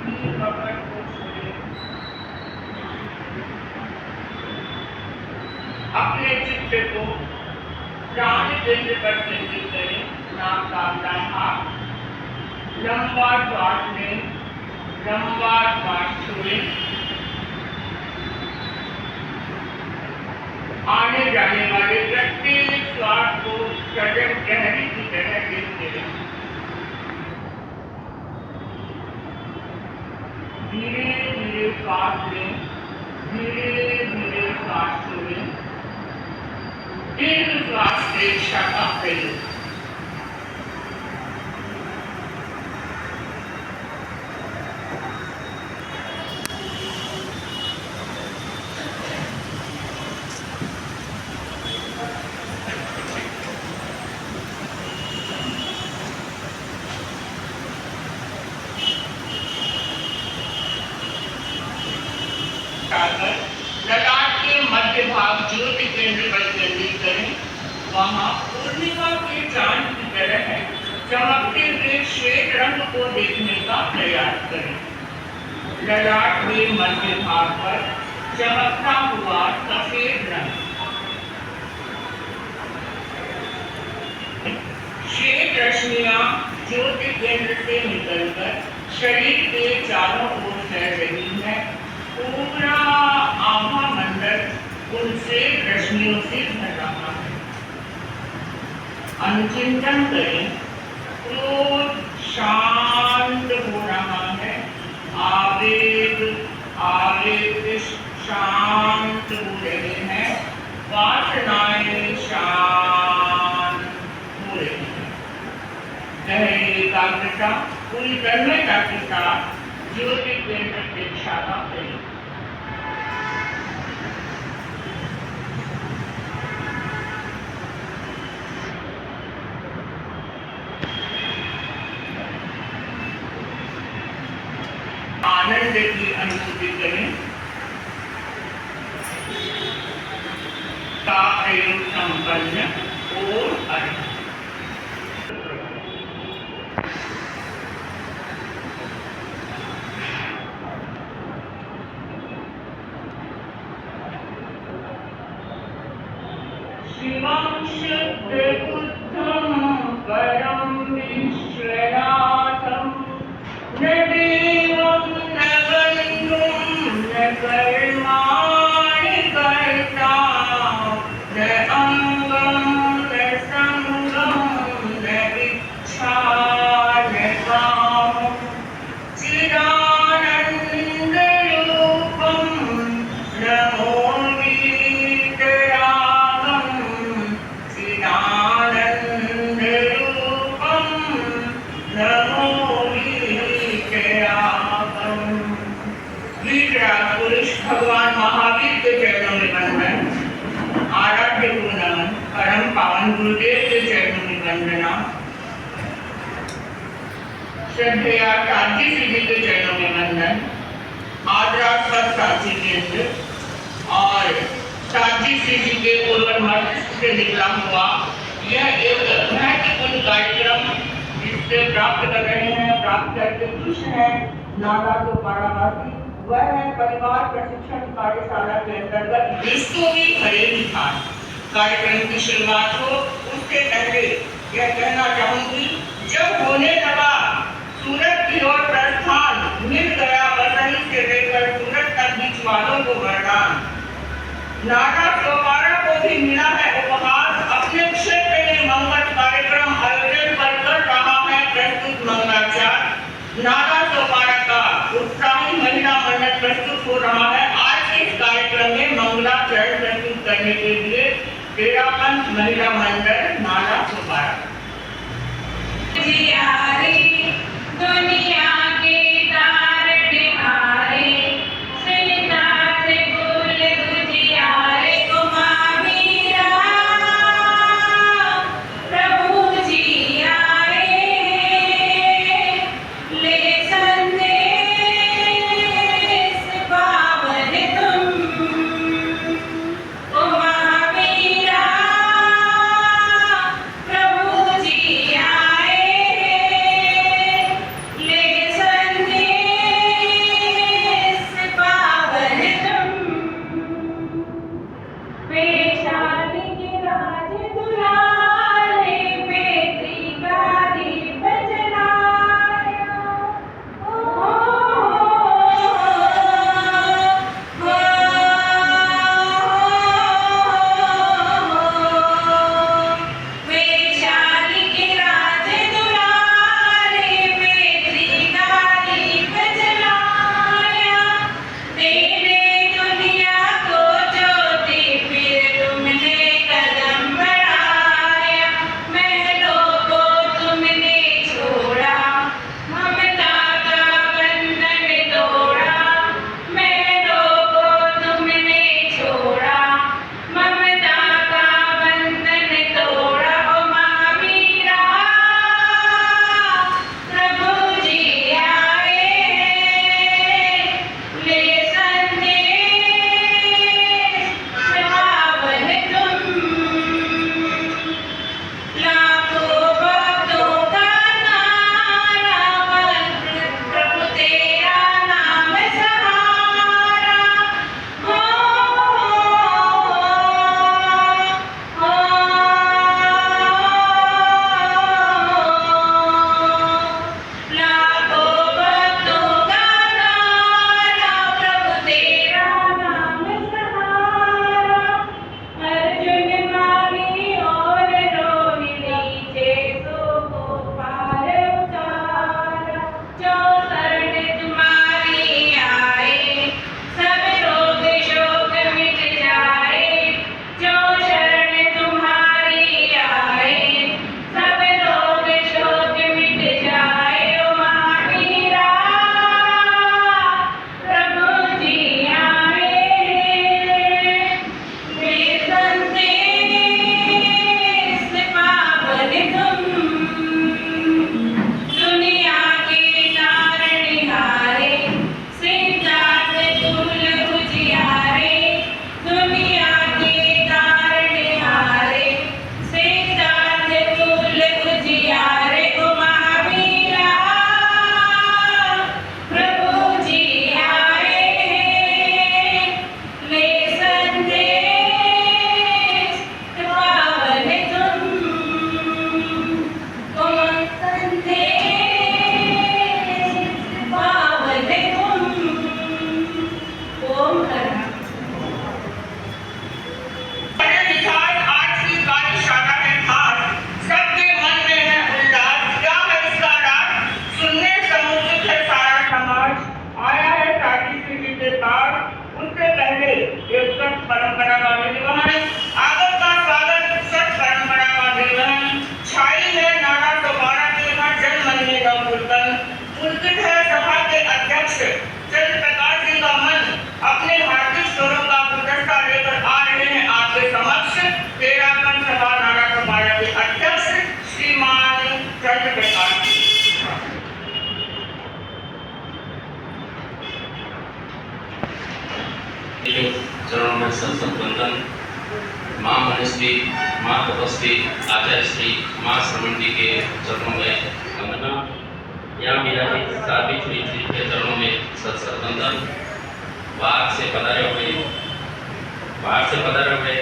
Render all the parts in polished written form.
अपनी पकड़ को छोड़े, अपने चित्त को प्राण केंद्र पर केंद्रित करें। नाक का दाहिना हाथ लंबा श्वास लें, लंबा श्वास छोड़ें। आने जाने वाले प्रत्येक श्वास को सजग प्रहरी की तरह देखते रहें। धीरे धीरे श्वास लें, धीरे धीरे श्वास छोड़ें। दीर्घ श्वास प्रेक्षा का प्रयोग। ललाट के मध्य भाग ज्योति केंद्र पर केंद्रित करें। वहां पूर्णिमा के चांद की तरह चमकते हुए श्वेत रंग को देखने का प्रयास करें। ललाट के मध्य भाग पर चमकता हुआ सफेद रंग, श्वेत रश्मियां ज्योति केंद्र से निकलकर शरीर के चारों ओर फैल रही है। पूरा आभा मंडल उनसे रश्मियों से भर रहा है। अनुचिंतन करें, क्रोध शांत हो रहा है, आवेग शांत हो रहे हैं, वासनाएं शांत हो रही हैं। गहरी एकाग्रता पूरी तन्मयता के साथ ज्योति केंद्र प्रेक्षा का प्रयोग। आनंद की अनुभूति करें। का प्रयोग संपन्न और अर्थ। शिवं शुद्ध बुद्धं परं विश्वनाथं न देवं न बन्धुं न कर्माणि कर्ता न अङ्गं न सङ्गं न इच्छा न कामं चिदानन्दरूपं नमामि पुरुष भगवान महावीर के चरणों में वंदन। आराध्य को नमन। परम पावन गुरुदेव के चरणों में वंदना। श्रद्धेया साची जी के चरणों में वंदन। आदरास्पद साची केंद्र और साची जी के पूर्व मस्तिष्क से निकला हुआ यह एक महत्वपूर्ण कार्यक्रम जिससे प्राप्त कर रहे हैं, प्राप्त करके खुश है नागा तो पारावासी। वह है परिवार प्रशिक्षण कार्यशाला के अंतर्गत विश्व में हरे निधान। कार्यक्रम की शुरुआत हो उसके पहले यह कहना चाहूंगी, जब होने लगा सूरत की ओर प्रस्थान, मिल गया बसनी से लेकर सूरत तक बीच वालों को वरदान। नागा चौपारा को भी मिला है उपहार। अपने क्षेत्र में मंगल कार्यक्रम आयोजन कर रहा है प्रस्तुत मंगलाचार। नागा चौपारा का उत्साही महिला मंडल प्रस्तुत हो रहा है। आज के इस कार्यक्रम में मंगलाचरण प्रस्तुत करने के लिए तेरापंथ महिला मंडल नागा चौपारा। दुनिया के तारने हारे श्रीनाथ गुल गुजियारे को महावीरा प्रभु जी आए ले संदेश पावन तुम को महावीरा प्रभु जी आए ले चरणों में सत्संग वंदन। माँ मनस्वी, माँ तपस्वी, आचार्य श्री माँ श्रवण जी के चरणों में वंदना। यहाँ विराजित सावित्री जी के चरणों में सत्संग वंदन। बाहर से पधारे हुए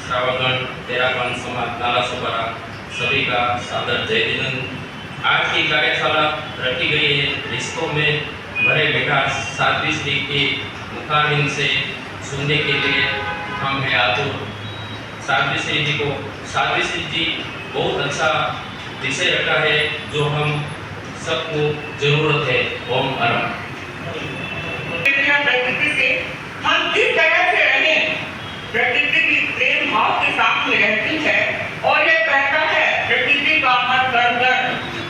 श्रावकगण, तेरागण समाज नाला सुपारा सभी का सादर जय हिंद। आज की कार्यशाला रखी गई है रिश्तों में भरे विकास साध्वी श्री के मुखारविंद से सुनने के लिए हम हैं आतुर। साध्वी श्री जी को साध्वी श्री जी बहुत अच्छा विषय रखा है जो हम सबको जरूरत है। ओम अरम। प्रकृति से हम किस तरह से रहें, प्रकृति की प्रेम भाव के साथ में रहती है और ये कहता है प्रकृति का मन कर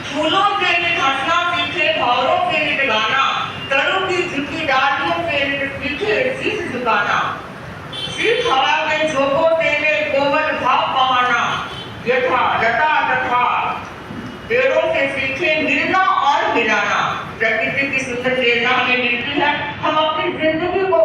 फूलों से नित हंसना सीखे, भावों से नित गाना, तरों की झुकी डालियों से नित सीखे शीश झुकाना, शीत हवा के झोंकों से कोमल भाव बहाना, यथा लता तथा पेड़ों से सीखे मिलना और मिलाना। प्रकृति की सुंदर प्रेरणा हमें मिलती है, हम अपनी जिंदगी को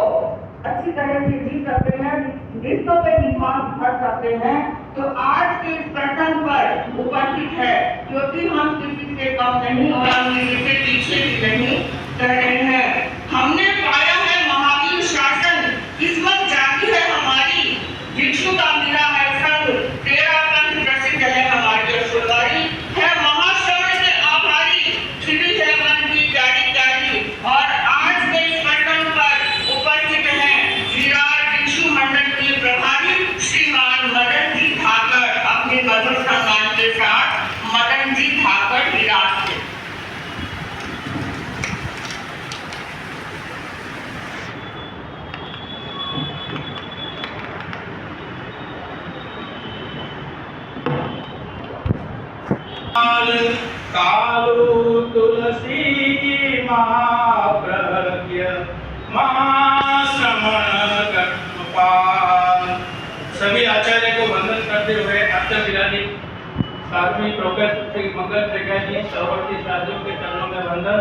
अच्छी तरह से जी सकते हैं, रिश्तों पे निभाव कर सकते हैं। तो आज के इस प्रसंग पर उपस्थित है क्योंकि हम किसी से कम नहीं और हम किसी से पीछे भी नहीं कर रहे हैं। हमने पाया है महावीर शासन, किस्मत जागी है हमारी, भिक्षु का मिला है संग, तेरा पंथ प्रसिद्ध है हमारी, फुलवारी है महाश्रवण से आभारी, खिली है मन की प्यारी प्यारी। और आज के इस प्रसंग पर उपस्थित है विराट भिक्षु मंडल के प्रभारी श्रीमान मदन जी धाकर, अपने मधुर सम्मान के साथ मदन जी धाकर विराट से। कालू तुलसी की महाप्रज्ञ महाश्रमण कृपाल। सभी आचार्य को वंदन करते हुए अत्य विराजित साध्वी प्रोफेसर श्री मंगल त्रिका जी सर्ववर्ती साधियों के चरणों में वंदन।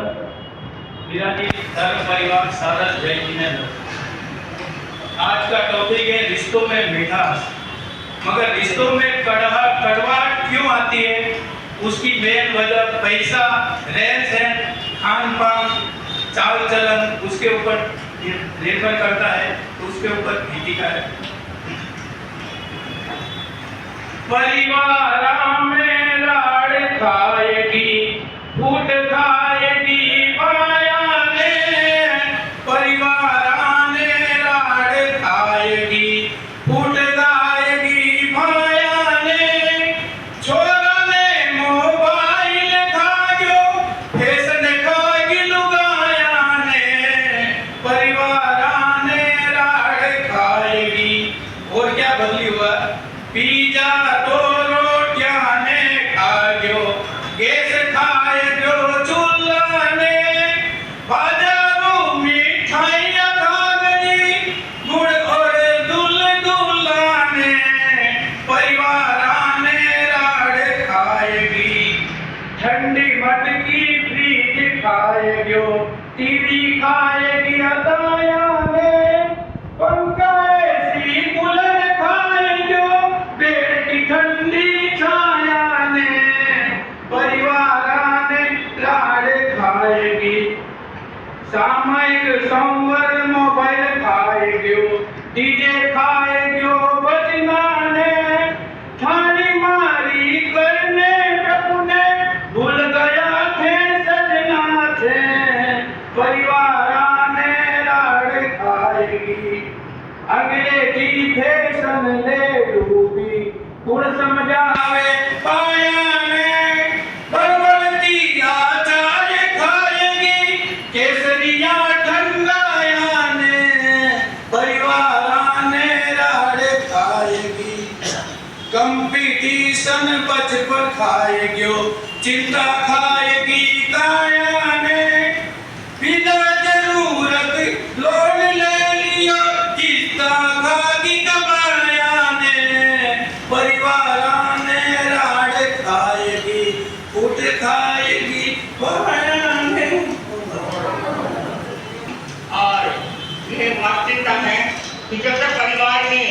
विराजित धर्म परिवार सादर जय जिनेंद्र। आज का टॉपिक है रिश्तों में मिठास। मगर रिश्तों में कड़वाहट क्यों आती है? उसकी मेन वजह पैसा, रहन सहन, खान पान, चाल चलन उसके ऊपर निर्भर करता है। तो उसके ऊपर गीतिका है। परिवार में लाड़ खाएगी, फूट खाएगी माया ने, परिवार में लाड़ खाएगी, फूट खाएगी माया ने, छोरा पिज्जा तो रोटियां ने खायो, गैस खायो चूल्हा ने, बाजारों मिठाइयां खा गई, गुड़ और दूल्हा ने, परिवार ने राड़ खाएगी, ठंडी मटकी फ्रीज खाएगी, टीवी खाएगी अदाया ने, पंखा ऐसी कूलर ठंडी छाया ने, परिवार ने लाड़ खाएगी, सामयिक संवर मोबाइल खाएगी, डीजे खाएगी बजना ने, थाली मारी करने प्रभु ने, भूल गया थे सजना थे, परिवार ने लाड़ खाएगी, अंग्रेजी फैशन ले डूबी, गुण समझावे पाया ने, भगवती आचार्य खाएगी, केसरिया ठंगाया ने, परिवार ने राड़ खाएगी, कंपटीशन बचपन खाएगी, चिंता खाएगी काया ने, बिना जरूरत लोन ले लिया, किस्ता खागी कमाया ने, परिवार ने राड़ खाएगी, फूट खाएगी माया ने। और यह कि जब तक परिवार में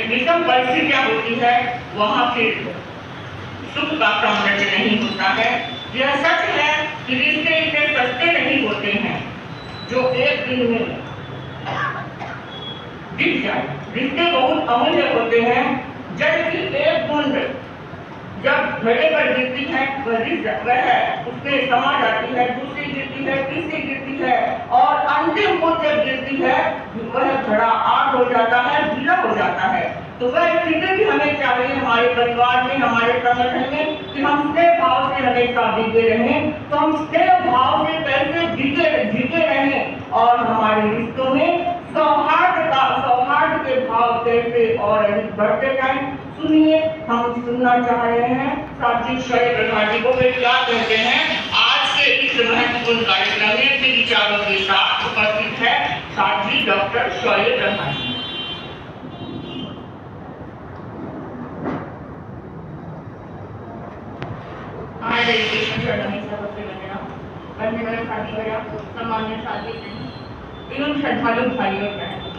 विषम परिस्थितियां होती है वहां फिर सुख का साम्राज्य नहीं होता है। यह सच है कि रिश्ते इतने सस्ते नहीं होते हैं जो एक दिन में गिर जाए। रिश्ते बहुत अमूल्य होते हैं, जबकि एक बूंद जब घड़े पर गिरती है वह उससे समा जाती है, दूसरी गिरती है, तीसरी गिरती है और अंतिम बूंद जब गिरती है वह घड़ा आग हो जाता है, गीला हो जाता है। तो वह स्थिति भी हमें चाहिए हमारे परिवार में, हमारे संगठन में कि हम स्नेह भाव से हमेशा जीते रहें। तो हम स्नेह भाव से कैसे जीते रहें और हमारे रिश्तों में सौहार्द के भाव कैसे और अधिक बढ़ते जाएं। सुनिए, हम सुनना चाह रहे हैं साथी शौर्य प्रभा जी को वे क्या कहते हैं। आज के इस महत्वपूर्ण कार्यक्रम में अपने विचारों के साथ उपस्थित है साथी डॉक्टर शौर्य प्रभा जी। आज एजुकेशन चरणों सबसे वंदना साथी भैया, सामान्य साथी एवं श्रद्धालु भाइयों बहनों,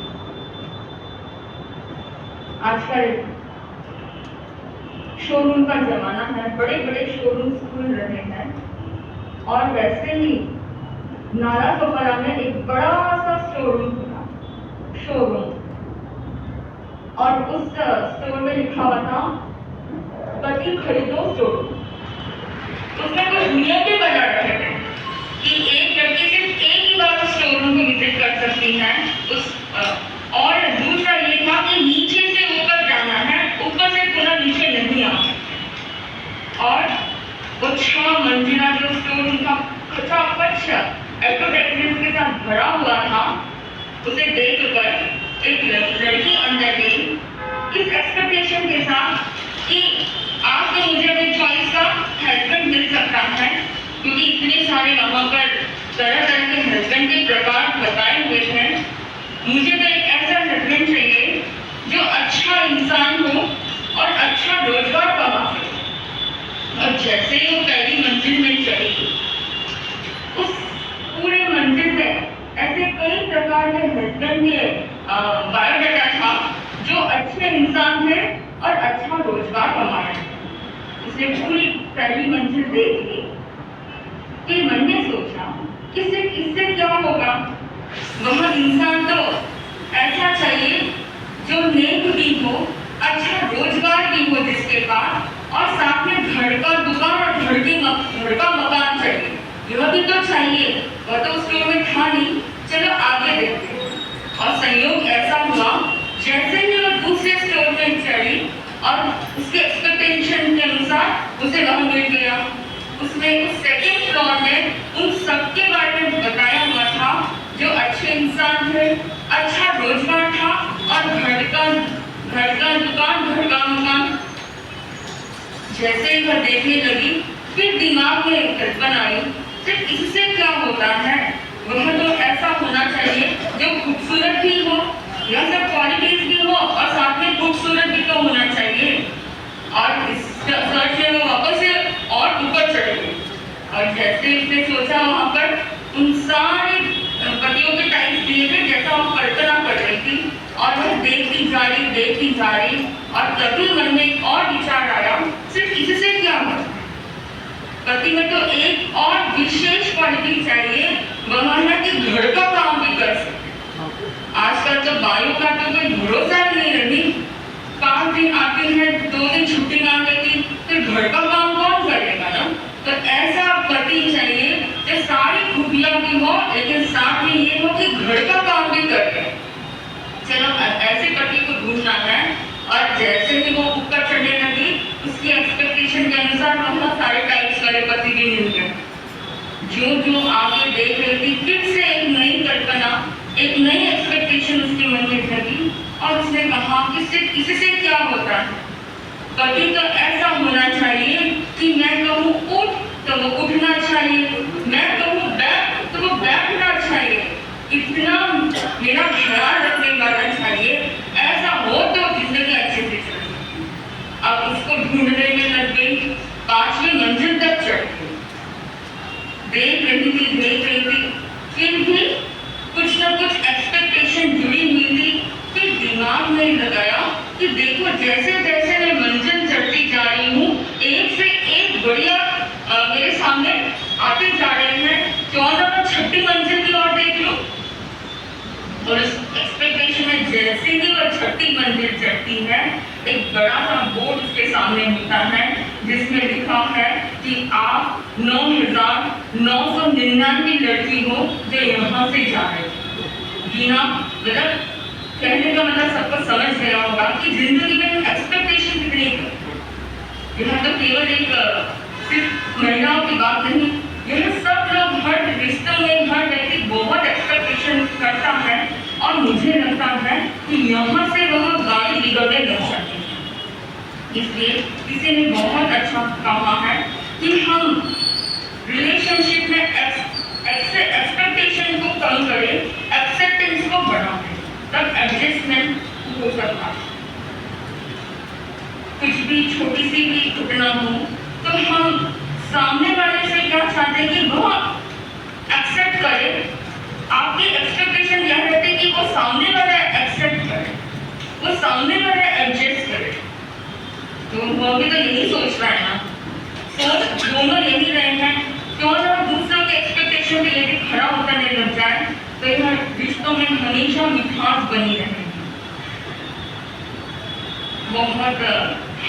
आजकल शोरूम का जमाना है, बड़े बड़े शोरूम खुल रहे हैं और वैसे ही नाला सोपारा में एक बड़ा सा शोरूम खुला और उस स्टोर में लिखा हुआ था पति खरीदो स्टोर। उसमें कुछ नियम भी बना रखे थे कि एक लड़की सिर्फ एक ही बार उस शोरूम में विजिट कर सकती है और दूसरा ये था कि नीचे से ऊपर जाना है, ऊपर से पुनः नीचे नहीं आना। और वो 6 मंजिला जो स्टोर उनका खचाखच एडवर्टाइजमेंट के साथ भरा हुआ था, उसे देखकर एक लड़की अंदर गई इस एक्सपेक्टेशन के साथ कि आज तो मुझे अपने चॉइस का हस्बैंड मिल सकता है, क्योंकि इतने सारे वहाँ पर तरह तरह के हस्बैंड के प्रकार बताए हुए थे। मुझे तो एक ऐसा हस्बैंड चाहिए जो अच्छा इंसान हो और अच्छा रोजगार कमा सके। और जैसे ही वो पहली मंजिल में चली, उस पूरे मंजिल में ऐसे कई प्रकार के हस्बैंड के बायोडाटा था जो अच्छे इंसान थे और अच्छा रोजगार कमा रहे थे। उसने पूरी पहली मंजिल देख ली, फिर मन में सोचा इससे क्या होगा। वह इंसान तो ऐसा चाहिए जो नेक भी हो, अच्छा रोजगार भी हो जिसके पास, और साथ में घर का दुकान और घर का मकान चाहिए। यह भी तो चाहिए, वह तो स्टोर में था नहीं। चलो आगे देखते हैं। और संयोग ऐसा हुआ, जैसे ही वह दूसरे स्टोर में चढ़ी और उसके एक्सपेक्टेशन के अनुसार उसे वह मिल गया। उसमें उस सेकेंड फ्लोर में उन सबके बारे में बताया हुआ था जो अच्छे इंसान थे, अच्छा रोजगार था और घर का दुकान, घर का मकान। जैसे ही वह देखने लगी, फिर दिमाग में एक कल्पना आई, सिर्फ इससे क्या होता है, वह तो ऐसा होना चाहिए जो खूबसूरत भी हो, यह सब क्वालिटीज भी हो और साथ में खूबसूरत भी तो होना चाहिए। और इस सर्च में वो वापस से और ऊपर चढ़ गई और जैसे उसने सोचा, वहाँ पर उन सारे पतियों के टाइप्स दिए थे जैसा वो कल्पना कर रही थी, और वह देखती जा रही और तभी मन में एक और विचार आया, सिर्फ इससे क्या हो, पति में तो एक और विशेष क्वालिटी चाहिए, वह है कि घर का काम भी कर सके। आजकल तो बाइयों का तो कोई भरोसा ही नहीं रही, 5 दिन आती है, 2 दिन छुट्टी मांग लेती, फिर घर का काम कौन करेगा ना। तो ऐसा पति चाहिए जो सारी खूबियां भी हो, लेकिन साथ में ये हो कि घर का काम भी करे। चलो ऐसे पति को ढूंढना है। और जैसे ही वो ऊपर चढ़ने लगी, उसकी एक्सपेक्टेशन के अनुसार बहुत सारे टाइप्स वाले पति भी मिल गए। जो आगे देख रही थी, फिर से एक नई कल्पना, एक नई एक्सपेक्टेशन उसके मन में जगी और उसने कहा कि सिर्फ इससे क्या होता है, पति तो ऐसा होना चाहिए कि मैं कहूँ उठ तो वो उठना चाहिए, मैं कहूँ बैठ तो वो बैठना चाहिए, इतना मेरा ख्याल रखने वाला चाहिए, ऐसा हो तो जिंदगी अच्छे से चले। अब उसको ढूंढने में लग गई, 5वीं मंजिल तक चढ़ गई। देख रही थी, फिर भी कुछ न कुछ नहीं लगाया कि देखो जैसे जैसे मैं मंजिल चढ़ती जा रही हूँ, एक से एक बढ़िया मेरे सामने आते जा रहे हैं। क्यों ना मैं छठी मंजिल की ओर देख लूं। और इस एक्सपेक्टेशन में जैसे ही वह छठी मंजिल चढ़ती है, एक बड़ा सा बोर्ड उसके सामने होता है जिसमें लिखा है कि आप 9,999 लड़की हो जो यहाँ से जा रहे हो। बिना मतलब कहने का मतलब सबको समझ गया होगा कि जिंदगी में एक्सपेक्टेशन कितनी है। यह तो केवल एक सिर्फ महिलाओं की बात नहीं, यह सब लोग हर रिश्ते में हर व्यक्ति बहुत एक्सपेक्टेशन करता है। और मुझे लगता है कि यहाँ से वह गाड़ी बिगड़ने लग जाती है। इसलिए किसी ने बहुत अच्छा कहा है कि हम रिलेशनशिप में एक्सपेक्टेशन को कम करें, एक्सेप्टेंस को बढ़ाएं, तब एडजस्टमेंट हो सकता है। कुछ भी छोटी सी भी घटना हो तो हम सामने वाले से क्या चाहते हैं कि वो एक्सेप्ट करे। आपकी एक्सपेक्टेशन यह रहती है कि वो सामने वाला एक्सेप्ट करे, वो सामने वाला एडजस्ट करे। तो वो भी तो यही सोच रहा है ना, सोच दोनों यही रहे हैं। क्यों ना दूसरों के एक्सपेक्टेशन के लेके खड़ा होता नहीं लग जाए, तो यह रिश्तों में हमेशा मिठास बनी रहेगी। बहुत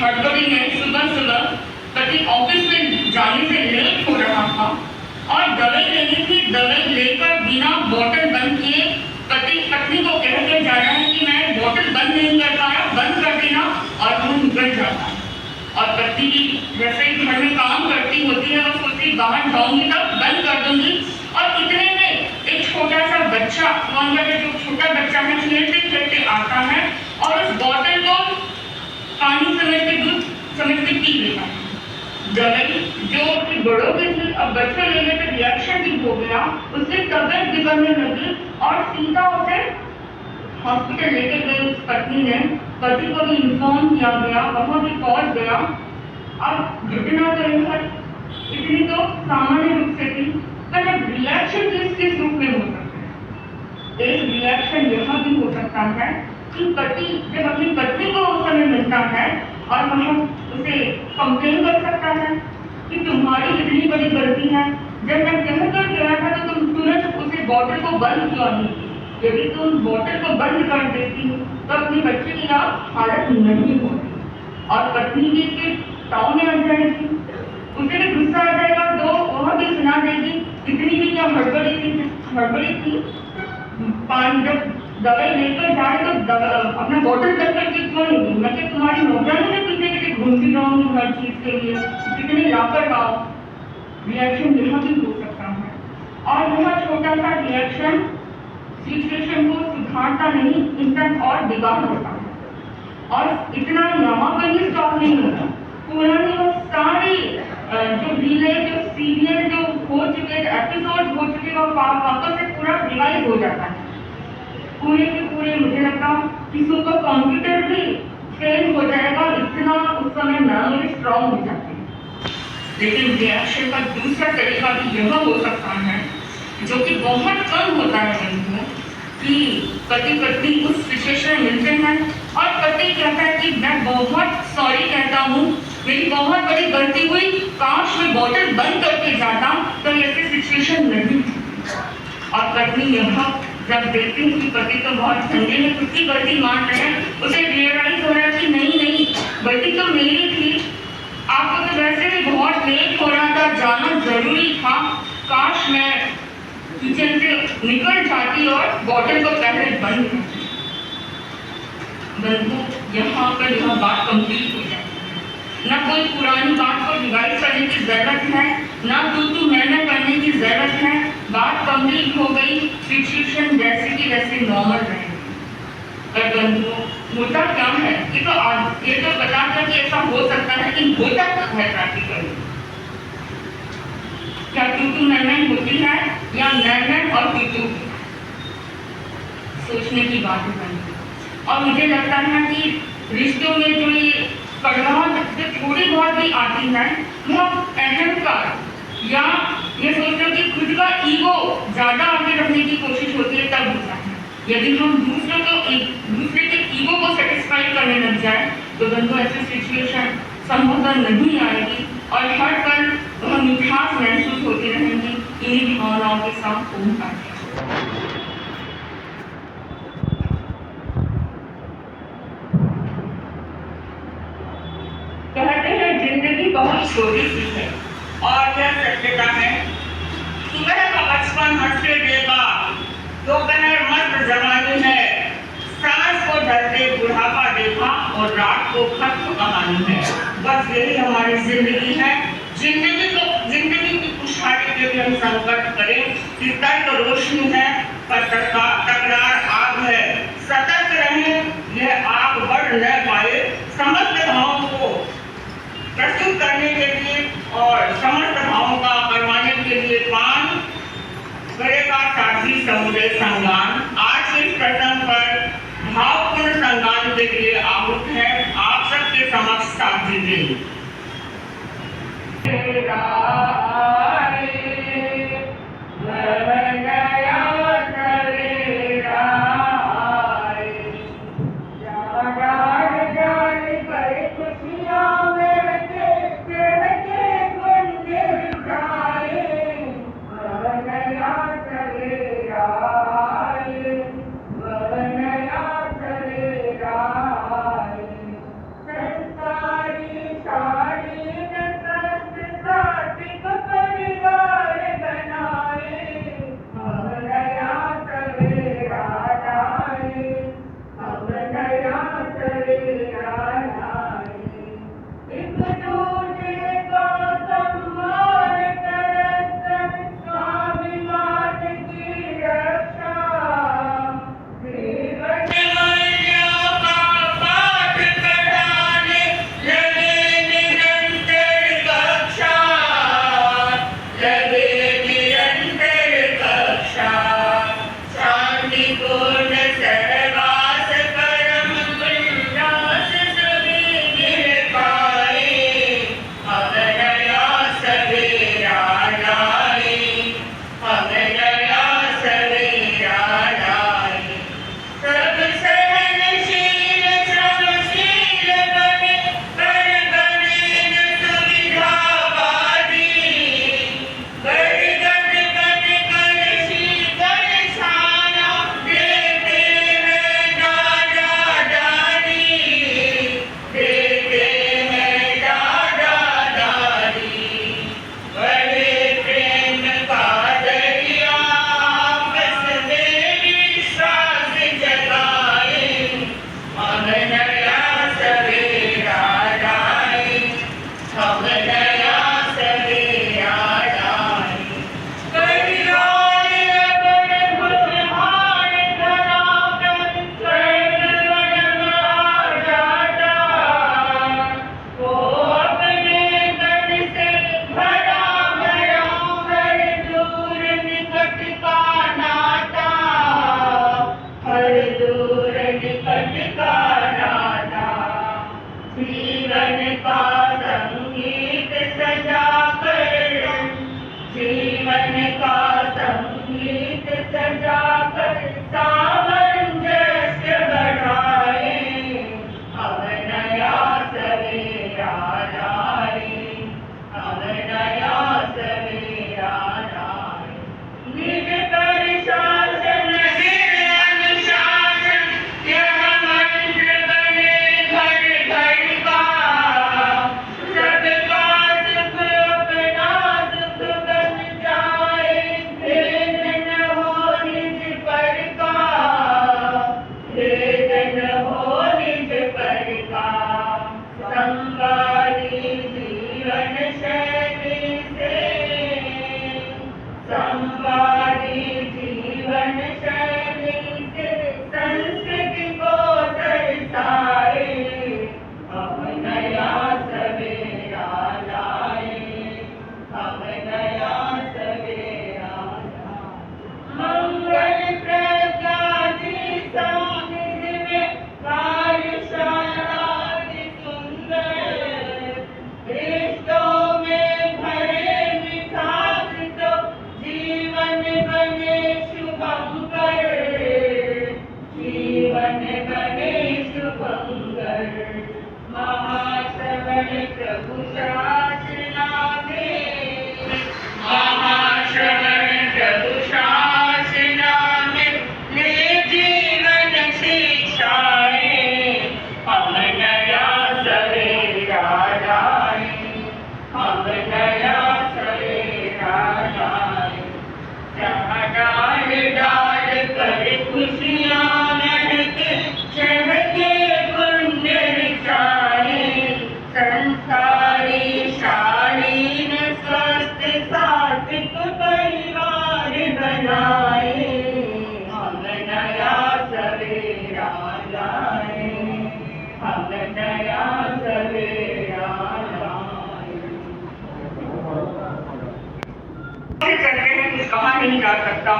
हड़बड़ी में सुबह पति ऑफिस में जाने से लेट हो रहा था और दवाई लेनी थी। दवाई लेकर बिना बोतल बंद किए पति पत्नी को कहकर जा रहा है कि मैं बोतल बंद नहीं कर पाया, बंद कर देना, और वो निकल जाता है। और पत्नी भी जैसे ही घर में काम करती होती है, वो सोचती बाहर जाऊंगी तब बंद कर दूंगी। और इतने में एक छोटा सा बच्चा, कौन का जो छोटा बच्चा है, खेलते खेलते आता है और उस बोतल को पानी समझ के, दूध समझ के पी लेता है। दवाई जो कि बड़ों की थी, अब बच्चे लेने पर रिएक्शन भी हो गया, उसकी तबीयत बिगड़ने लगी और सीधा उसे हॉस्पिटल लेके गई उस पत्नी ने। पति को भी इन्फॉर्म किया गया, वहाँ भी पहुँच गया। अब घटना तो इतनी तो सामान्य रूप से थी, पर अब रिएक्शन किस रूप में हो सकता है। एक रिएक्शन यह भी हो सकता है कि पति जब अपनी पत्नी को उस समय मिलता है और वह उसे कंप्लेन कर सकता है कि तुम्हारी इतनी बड़ी गलती है, जब मैं कहकर गया था तो तुम तुरंत उसे बोतल को बंद क्यों नहीं की। यदि तुम बोतल को बंद कर देती तो अपनी बच्चे की हालत नहीं होती और पत्नी भी के ताव में आ जाएगी, उसे भी गुस्सा आ जाएगा, तो वह भी सुना देगी इतनी भी क्या हड़बड़ी थी। पानी जब दवाई लेकर जाए तो अपना बोतल बंद करके क्यों नहीं दी। मैं कि तुम्हारी नौकरानी में पीछे पीछे घूमती रहूंगी हर चीज के लिए, कितनी लापरवाह। रिएक्शन यहाँ भी हो सकता है और यह छोटा सा रिएक्शन सिचुएशन को सुधारता नहीं, इनफैक्ट और बिगाड़ होता है। और इतना यहाँ पर ही स्टॉप नहीं होता, पुरानी वो सारी जो रीले, जो सीरियल जो हो चुके, एपिसोड हो चुके, वो वापस से पूरा रिवाइज हो जाता है पूरे के पूरे। मुझे लगता किसी का कंप्यूटर भी फेल हो जाएगा, इतना उस समय मेमोरी स्ट्रॉन्ग हो जाती है। लेकिन रिएक्शन का दूसरा तरीका भी यह हो सकता है, जो कि बहुत कम होता है बंधुओं, कि पति पत्नी उस सिचुएशन में मिलते हैं और पति कहता है कि मैं बहुत सॉरी कहता हूँ, मेरी बहुत बड़ी गलती हुई, काश मैं बोतल बंद करके जाता तो ऐसी सिचुएशन नहीं थी। और पत्नी यह जब देखती है कि पति तो बहुत ठंडे में खुद की गलती मान रहे हैं, उसे रियलाइज हो रहा है कि नहीं गलती तो मेरी थी, आपको तो वैसे भी बहुत लेट हो रहा था, जाना जरूरी था, काश मैं किचन से निकल जाती और बोतल को पहले बंद करती। बंधु यहाँ पर यह बात कंप्लीट हो जाती है। न कोई पुरानी बात को रिवाइज करने की जरूरत है, ना तू मैंने करने की जरूरत है, बात कंप्लीट हो गई, सिचुएशन जैसे की वैसे नॉर्मल रहेगी। पर बंधुओं होता क्या है, ये तो बता था कि ऐसा हो सकता है, लेकिन होता क्या है प्रैक्टिकली। क्या तू मैं होती है या मैं और तू? सोचने की बात है। और मुझे लगता है कि रिश्तों में जो ये कड़वाहट जो थोड़ी बहुत भी आती है, वो अहंकार या ये सोचते कि खुद का ईगो ज्यादा आगे रखने की कोशिश होती है, तब होता है। यदि हम दूसरे के ईगो को सेटिस्फाई करने लग जाए तो then तो ऐसी सिचुएशन संभवतः नहीं आएगी और हर पल वह मिठास महसूस होती रहेगी। इन्हीं भावनाओं के साथ ओम शांति। कहते हैं जिंदगी बहुत छोटी सी है और यह सत्यता है। सुबह का बचपन हंसते देगा, दोपहर मस्त जवानी है, सांस को ढलते बुढ़ापा देखा और रात को खत्म कहानी है। बस यही हमारी जिंदगी है। जिंदगी की खुशहाली के लिए हम संकल्प करें कि तर्क रोशनी है पर तकरार आग है। सतर्क रहें, यह आग बढ़ न पाए। समस्त भावों को प्रस्तुत करने के लिए और समस्त भावों का करवाने के लिए पान करेगा साथी समुदाय संगान। आज के इस प्रसंग पर भावपूर्ण संगान के लिए आहुत है आप सबके समक्ष साथी दें। खुशियाँ महके चहके कुंडल छाए संसारी शालीन स्वस्थ सात्विक परिवार बनाए हम नया सवेरा लाए हम नया सवेरा लाए। कहा नहीं जा सकता।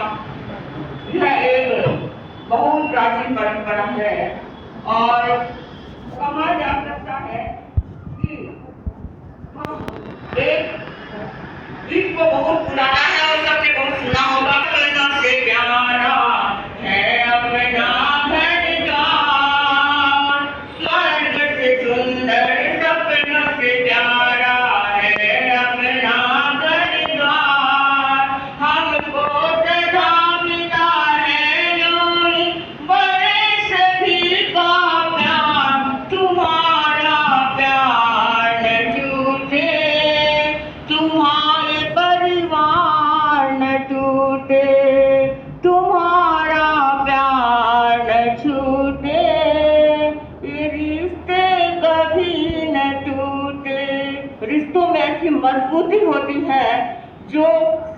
यह एक बहुत प्राचीन परंपरा है और कहा जा सकता है कि हम एक गीत को बहुत पुराना है और सबने बहुत सुना होगा। अपना से प्यारा है अपना घर द्वार स्वर्ग से सुंदर सपना से प्यारा है अपना घर द्वार हमको सदा मिला है यूं बड़े सभी का प्यार तुम्हारा प्यार न टूटे तुम्हारे परिवार न टूटे तुम्हारा प्यार न छूटे ये रिश्ते कभी न टूटे। रिश्तों में ऐसी मजबूती होती है जो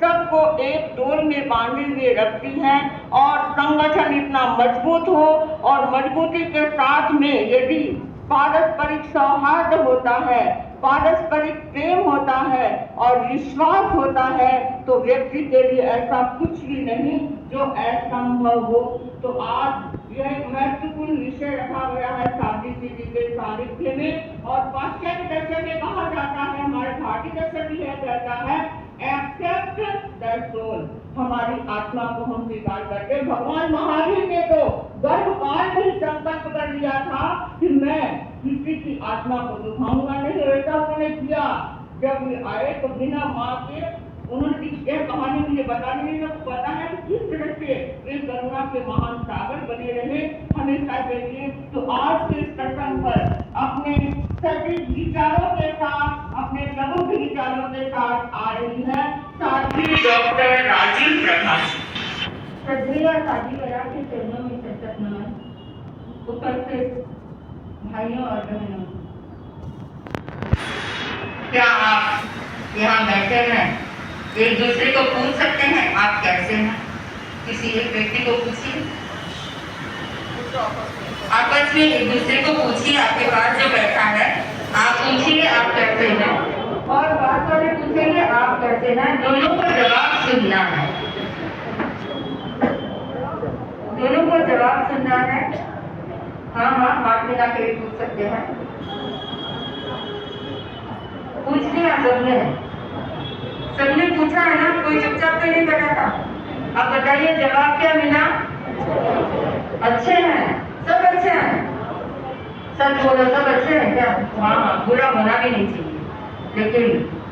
सबको एक डोर में बांधे हुए रखती है और संगठन इतना मजबूत हो और मजबूती के साथ में यदि पारस्परिक सौहार्द होता है पारस्परिक प्रेम होता है और विश्वास होता है तो व्यक्ति के लिए ऐसा कुछ भी नहीं जो असंभव हो। तो आज यह एक महत्वपूर्ण विषय रखा गया है साध्वी जी के सानिध्य में और पाश्चात्य दर्शन में कहा जाता है हमारे भारतीय दर्शन भी यह कहता है एक्सेप्ट द सोल हमारी आत्मा को हम स्वीकार करते। भगवान महावीर ने तो गर्भकाल में ही संकल्प कर लिया था कि मैं किसी की आत्मा को दुखाऊंगा नहीं। ऐसा उन्होंने किया जब वे आए तो बिना माँ के उन्होंने यह कहानी मुझे बताने में पता है कि किस तरह से वे करुणा के महान सागर बने रहे हमेशा के लिए। तो आज के इस प्रसंग पर अपने सभी विचारों के साथ अपने प्रबुद्ध विचारों के साथ आ रही है साध्वी डॉक्टर राजीव प्रकाश। श्रद्धेय साध्वी कला के चरणों में सतत नमन। उपस्थित भाइयों और बहनों, क्या आप यहाँ बैठे हैं एक दूसरे को पूछ सकते हैं आप कैसे हैं? किसी एक व्यक्ति को पूछिए, आपस में एक दूसरे को पूछिए। आपके पास जो बैठा है आप पूछिए आप कैसे हैं और बात वाले पूछेंगे आप कैसे हैं। दोनों को जवाब सुनना है, दोनों को जवाब सुनना है। हाँ हाँ हाथ मिला के पूछ सकते हैं। पूछ लिया सबने पूछा है ना, कोई चुपचाप तो नहीं बैठा था। अब बताइए जवाब क्या मिला? अच्छे हैं, सब अच्छे हैं। सच बोलो सब अच्छे हैं क्या? हाँ हाँ बुरा होना भी नहीं चाहिए। लेकिन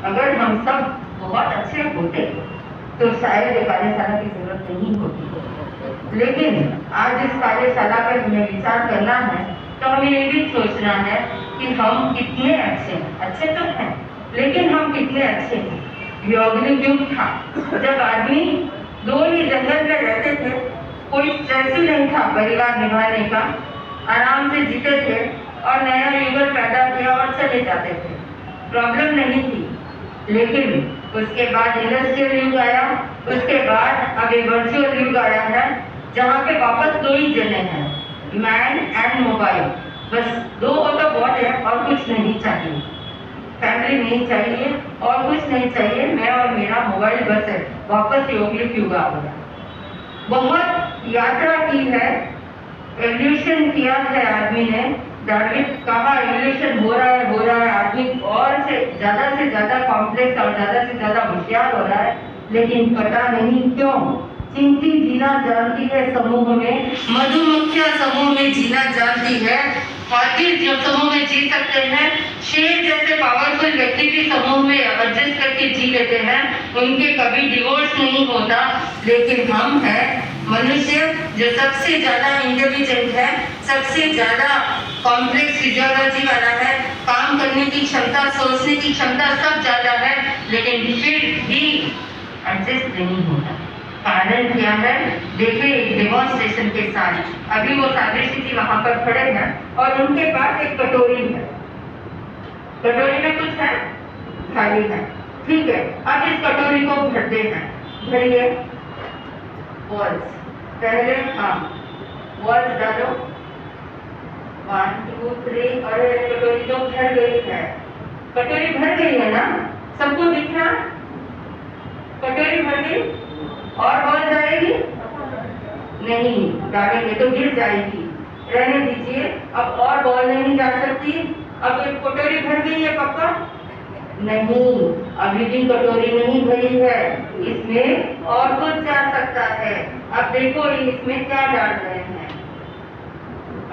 अगर हम सब बहुत अच्छे होते तो शायद कार्यशाला की जरूरत नहीं होती। लेकिन आज इस कार्यशाला पर हमें विचार करना है तो हमें ये भी सोचना है कि हम कितने अच्छे हैं। अच्छे तो हैं लेकिन हम कितने अच्छे हैं। यौगिक युग था जब आदमी दो ही जंगल में रहते थे, कोई स्ट्रेस ही नहीं था परिवार निभाने का, आराम से जीते थे और नया युगल पैदा किया और चले जाते थे, प्रॉब्लम नहीं थी। लेकिन उसके बाद इंडस्ट्रियल युग आया, उसके बाद अब एक वर्चुअल युग आया है जहाँ पे वापस दो ही जने हैं, मैन एंड मोबाइल। बस दो हो तो बहुत है और कुछ नहीं चाहिए, फैमिली नहीं चाहिए और कुछ नहीं चाहिए, मैं और मेरा मोबाइल बस है। वापस यौगिक युग आ गया। बहुत यात्रा की है, एवोल्यूशन किया है आदमी ने। डार्विन कहा एवोल्यूशन हो रहा है, आदमी और से ज्यादा कॉम्प्लेक्स और ज्यादा से ज्यादा होशियार हो रहा है, लेकिन पता नहीं क्यों। चिंटी जीना जानती है समूह में, मधुमक्खियां समूह में जीना जानती है, हाथी जो समूह में जी सकते हैं, शेर जैसे पावरफुल व्यक्ति भी समूह में एडजस्ट करके जी लेते हैं, उनके कभी डिवोर्स नहीं होता। लेकिन हम हैं मनुष्य जो सबसे ज्यादा इंटेलिजेंट है, सबसे ज्यादा कॉम्प्लेक्स फिजियोलॉजी वाला है, काम करने की क्षमता, सोचने की क्षमता सब ज्यादा है, लेकिन फिर भी एडजस्ट नहीं होता। फाइनल किया है। देखिए एक डेमोन्स्ट्रेशन के साथ। अभी वो सादृश्य जी वहां पर खड़े हैं और उनके पास एक कटोरी है। कटोरी में कुछ है, खाली है, ठीक है। अब इस कटोरी को भरते हैं। भरिए बॉल्स, पहले हाँ बॉल्स डालो, 1 2 3। और कटोरी तो भर गई है। कटोरी भर गई है ना, सबको दिख रहा? कटोरी भर गई। और बॉल जाएगी नहीं, डालेंगे तो गिर जाएगी, रहने दीजिए। अब और बॉल नहीं जा सकती। अब एक कटोरी भर गई है पक्का? नहीं, अभी भी कटोरी नहीं भरी है, इसमें और कुछ जा सकता है। अब देखो इसमें क्या डाल रहे हैं।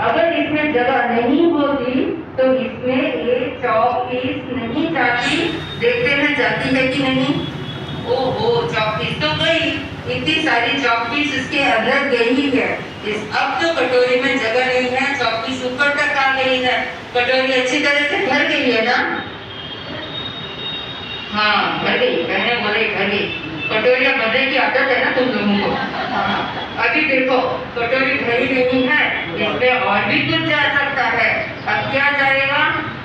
अगर इसमें जगह नहीं होती तो इसमें एक चॉक पीस नहीं जाती। देखते हैं जाती है कि नहीं। ओहो, चॉक पीस तो गई, इतनी सारी चॉक पीस इसके अंदर गई है। अब तो कटोरी में जगह नहीं है, चॉक पीस ऊपर तक आ गई है। कटोरी अच्छी तरह से भर गई है ना? हाँ भर गई, कहने बोले भर गई। कटोरियां भरने की आदत है ना तुम लोगों को। हाँ, अभी देखो कटोरी भरी नहीं है, इसमें और भी कुछ जा सकता है। अब क्या जाएगा?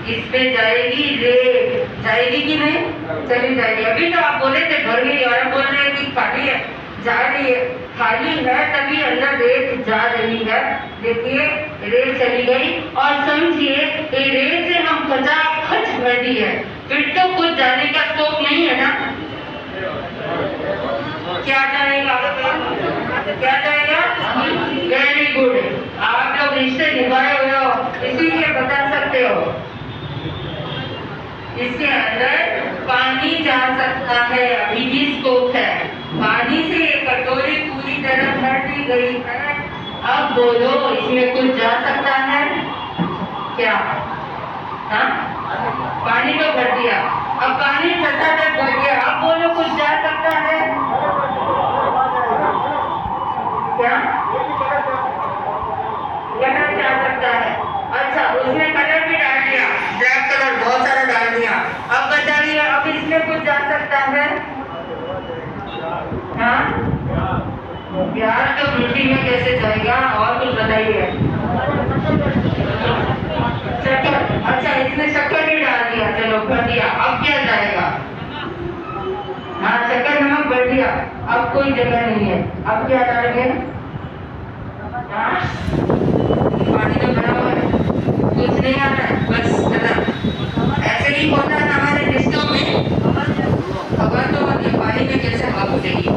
इसमें जाएगी रेत। जाएगी कि नहीं? चली जाएगी। अभी तो आप बोले थे भर गई और अब बोल रहे हैं कि खाली है, जा रही है। खाली है तभी अंदर रेत जा रही है। देखिए रेत चली गई और समझिए रेत से हम खचाखच भर दी है, फिर तो कुछ जाने का स्कोप नहीं है ना। क्या जाएगा? क्या जाएगा? वेरी गुड, आप लोग रिश्ते निभाए हुए हो इसीलिए बता सकते हो। इसके अंदर पानी जा सकता है, अभी भी स्कोप है। पानी से ये कटोरी पूरी तरह भर दी गई है। अब बोलो इसमें कुछ जा सकता है क्या? हाँ, पानी तो भर दिया, अब पानी सतह तक भर गया। अब बोलो कुछ जा सकता है क्या? कलर जा सकता है। अच्छा, उसमें कलर भी डाल दिया, ब्लैक कलर बहुत सारा डाल दिया। अब बताइए अब इसमें कुछ जा सकता है? हाँ, प्याज तो मिट्टी में कैसे जाएगा? और कुछ बताइए। शक्कर, अच्छा इसमें शक्कर भी डाल दिया, चलो भर दिया। अब क्या जाएगा? हाँ शक्कर नमक भर दिया, अब कोई जगह नहीं है। अब क्या डालेंगे? हाँ, पानी तो भरा हुआ है, कुछ नहीं आता है, बस खत्म। ऐसे ही होता है हमारे रिश्तों में। खबर तो पानी में कैसे हवा घुसेगी?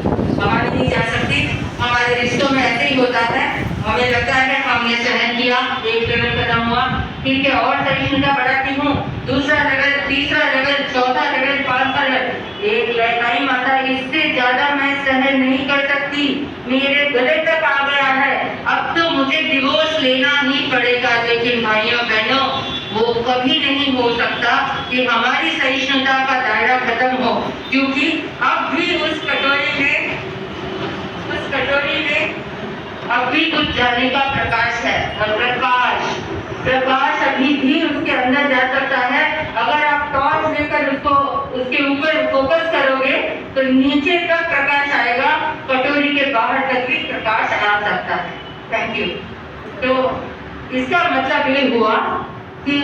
हवा नहीं जा सकती। हमारे रिश्तों में ऐसे ही होता है। हमें लगता है हमने सहन किया, एक लेवल खत्म हुआ, ठीक है, और सहिष्णुता बढ़ाती हूँ, दूसरा लेवल, तीसरा लेवल, चौथा लेवल, पांचवा लेवल, एक टाइम आता है इससे ज्यादा मैं सहन नहीं कर सकती, मेरे गले तक आ गया है, अब तो मुझे डिवोर्स लेना ही पड़ेगा। लेकिन भाइयों बहनों, वो कभी नहीं हो सकता कि हमारी सहिष्णुता का दायरा खत्म हो, क्योंकि अब भी उस कटोरी में अब भी कुछ जाने का प्रकाश है। और प्रकाश अभी भी उसके अंदर जा सकता है। अगर आप टॉर्च लेकर उसके ऊपर फोकस करोगे तो नीचे तक प्रकाश आएगा, कटोरी के बाहर तक भी प्रकाश आ सकता है। Thank you. तो इसका मतलब ये हुआ कि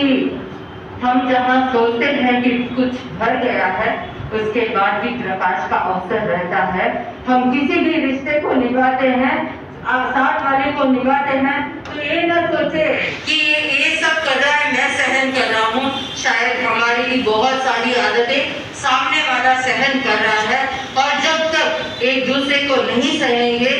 हम जहाँ सोचते हैं कि कुछ भर गया है, उसके बाद भी प्रकाश का अवसर रहता है। हम किसी भी रिश्ते को निभाते हैं, साथ वाले को निभाते हैं, तो ये न सोचे कि ये सब कर रहा है, मैं सहन कर रहा हूँ। शायद हमारी भी बहुत सारी आदतें सामने वाला सहन कर रहा है, और जब तक एक दूसरे को नहीं सहेंगे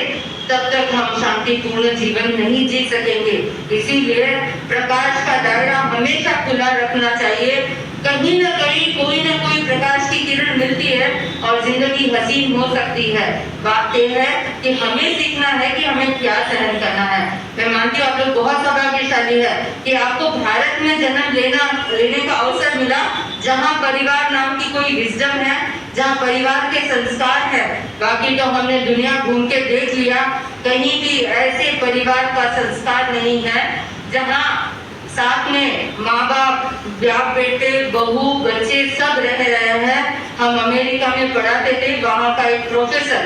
तब तक हम शांतिपूर्ण जीवन नहीं जी सकेंगे। इसीलिए प्रकाश का दायरा हमेशा खुला रखना चाहिए। कहीं न कहीं कोई न कोई प्रकाश की किरण मिलती है और जिंदगी हसीन हो सकती है। बात यह है कि हमें सीखना है कि हमें क्या सहन करना है। मैं मानती हूँ आप लोग बहुत सौभाग्यशाली है कि आपको भारत में जन्म लेने का अवसर मिला, जहाँ परिवार नाम की कोई विजडम है, जहाँ परिवार के संस्कार है। बाकी तो हमने दुनिया घूम के देख लिया, कहीं भी ऐसे परिवार का संस्कार नहीं है जहाँ साथ में माँ बाप, बाप बेटे, बहू, बच्चे सब रह रहे हैं। हम अमेरिका में पढ़ाते थे, वहाँ का एक प्रोफेसर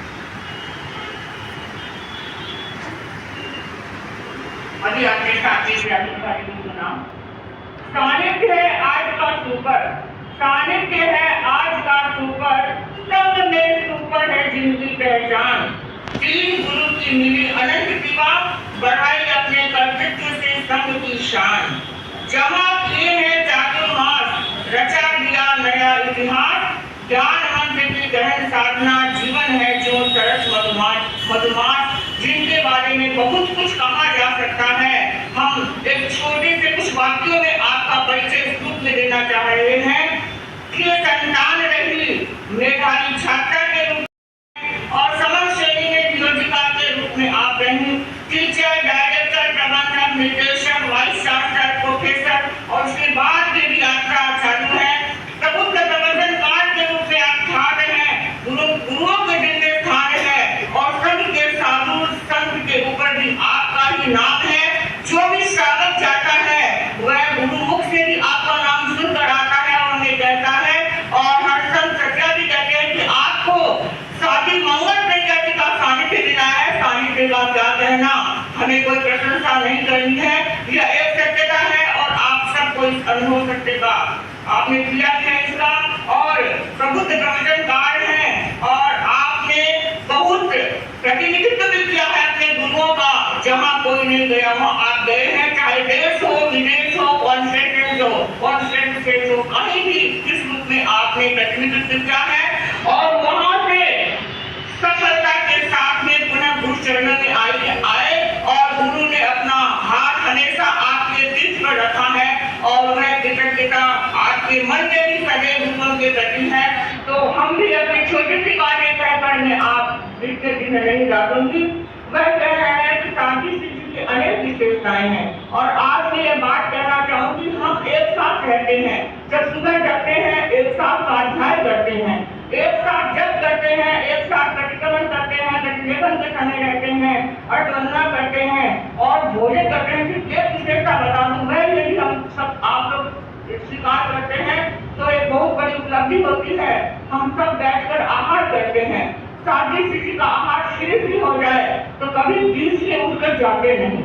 अभी आपने साथी के बारे में सुना। सानिध्य है आज का सुपर, सानिध्य है आज का सुपर, सब में सुपर है जिनकी पहचान। तीन गुरु की मिली अनंत कृपा, बढ़ाई अपने कर्तृत्व से संघ की शान। जमा किए हैं चातुर्मास, रचा दिया नया इतिहास। ज्ञान मंत्र की गहन साधना जीवन है जो सरस मधुमास, जिनके बारे में बहुत कुछ कहा जा सकता है। हम एक छोटे से कुछ वाक्यों में आपका परिचय इस रूप में देना चाह रहे हैं कि संतान रही मेधावी छात्रा के रूप में और समर श्रेणी में नियोजिका के रूप में आप रही। टीचर, डायरेक्टर, प्रबंधक, निर्देशक, वाइस चांसलर, प्रोफेसर और उसके बाद की भी यात्रा चालू है। प्रबुद्ध प्रबंधनकार के रूप में आप ठाड़ हैं, गुरुओं के दिल में स्थान है और संघ के साधु संघ के ऊपर भी आपका ही नाम है। जो भी श्रावक जाता है वह गुरुमुख से भी आपका नाम सुनकर आता है और हमें कहता है। और हर संत सत्या भी कहते हैं कि आपको साथी मंगल प्रिया जी का सानिध्य मिला है। सानिध्य का क्या कहना, हमें कोई प्रशंसा नहीं करनी है, यह एक सत्यता है और आप सबको इस अनुभव सत्य का आपने किया है इसका। और प्रबुद्ध प्रवचनकार हैं और आपने बहुत प्रतिनिधित्व भी किया है अपने गुरुओं का। जहाँ कोई नहीं गया वहाँ आप गए हैं, चाहे देश हो, विदेश हो, कॉन्फ्रेंस हो, कहीं भी किस रूप में आपने प्रतिनिधित्व किया है। और वहाँ से सफलता के साथ में पुनः गुरु चरणों में आए और गुरु ने अपना हाथ हमेशा आपके दिल पर रखा है और वह कृतज्ञता आपके मन में भी सदैव गुरुओं के प्रति है। तो हम भी अपनी छोटी सी बातें कहकर मैं आप इतने दिन नहीं डालूंगी। वह कह रहे हैं कि साथी शिष्य की अनेक विशेषताएं हैं और आज मैं ये बात कहना चाहूंगी, हम एक साथ रहते हैं, जब सुबह जाते हैं एक साथ स्वाध्याय करते हैं, एक साथ जप करते हैं, एक साथ प्रतिक्रमण करते हैं, प्रतिलेखन के समय रहते हैं, अर्धवंदना करते हैं और भोजन करते हैं। सिर्फ एक विशेषता बता दूं मैं, यदि हम सब आप लोग स्वीकार करते हैं तो एक बहुत बड़ी उपलब्धि होती है। हम सब बैठकर आहार करते हैं। साथी किसी का आहार शीघ्र भी हो जाए तो कभी बीच से उठकर जाते नहीं।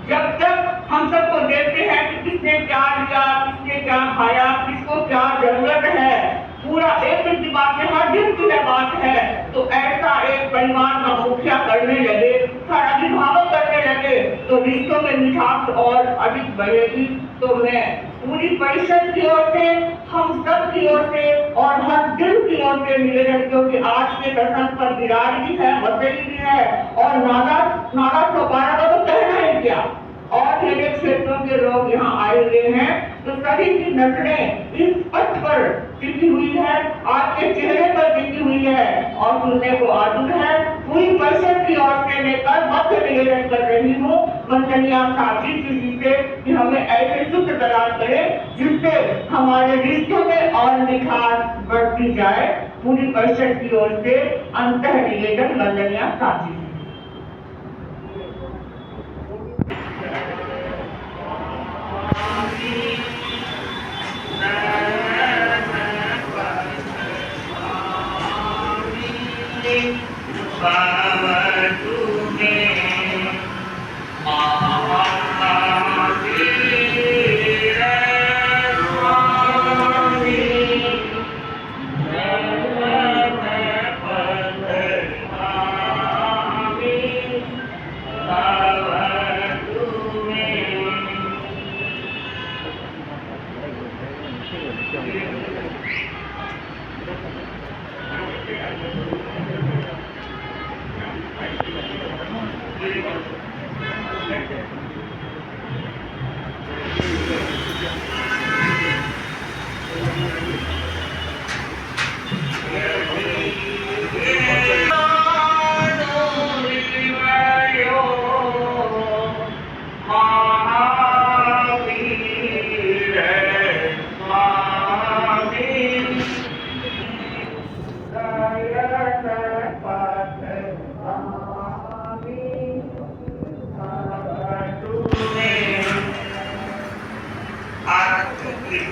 जब तक हम सबको देखते हैं कि किसने क्या लिया, किसने क्या खाया, किसको क्या जरूरत है, पूरा एक दिन की बात है, हर दिन की बात है। तो ऐसा एक परिवार का मुखिया करने लगे, हर अभिभावक करने लगे तो रिश्तों में मिठास और अधिक बढ़ेगी। तो मैं पूरी परिषद की ओर से, हम सब की ओर से और हर दिल की ओर से निवेदन, क्योंकि आज के प्रसंग पर विराट भी है, बसेली भी है और नागा चौपारा का तो कहना है क्या, और मेरे क्षेत्रों के लोग यहाँ आए हुए हैं। तो सभी की नजरें इस पथ पर टिकी हुई है, आपके चेहरे पर टिकी हुई है और सुनने को आतुर है। पूरी परिषद की ओर से मैं कर्मबद्ध निवेदन कर रही हूँ वंदनीय साथी जी से कि हमें ऐसे सूत्र तैयार करें जिससे हमारे रिश्तों में और निखार बढ़ती जाए। पूरी परिषद की ओर से अंतः निवेदन वंदनीय साथी।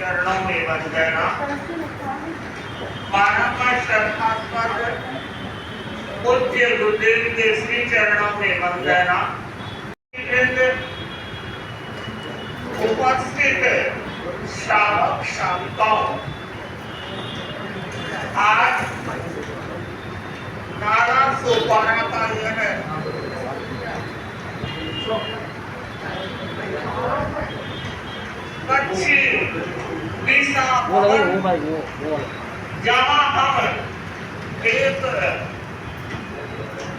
चरणों में बन जाना, बारहवां श्रद्धास्पद पूज्य गुरुदेव के श्री चरणों में बन जाना। उपस्थित श्रावक श्राविकाओं, आज नारा सोपारा का यह कच्ची दिशा जहाँ हम एक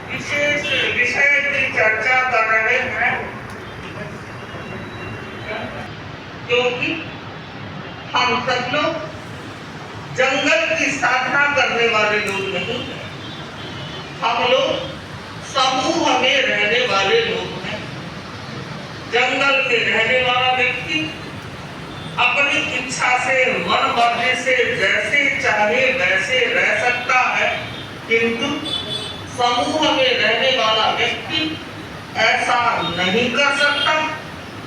विशेष विषय की चर्चा कर रहे हैं, क्योंकि हम सब लोग जंगल की साधना करने वाले लोग नहीं हैं। हम लोग समूह में रहने वाले लोग हैं। जंगल में रहने वाला व्यक्ति अपनी इच्छा से, मन मर्जी से जैसे चाहे वैसे रह सकता है, किंतु समूह में रहने वाला व्यक्ति ऐसा नहीं कर सकता,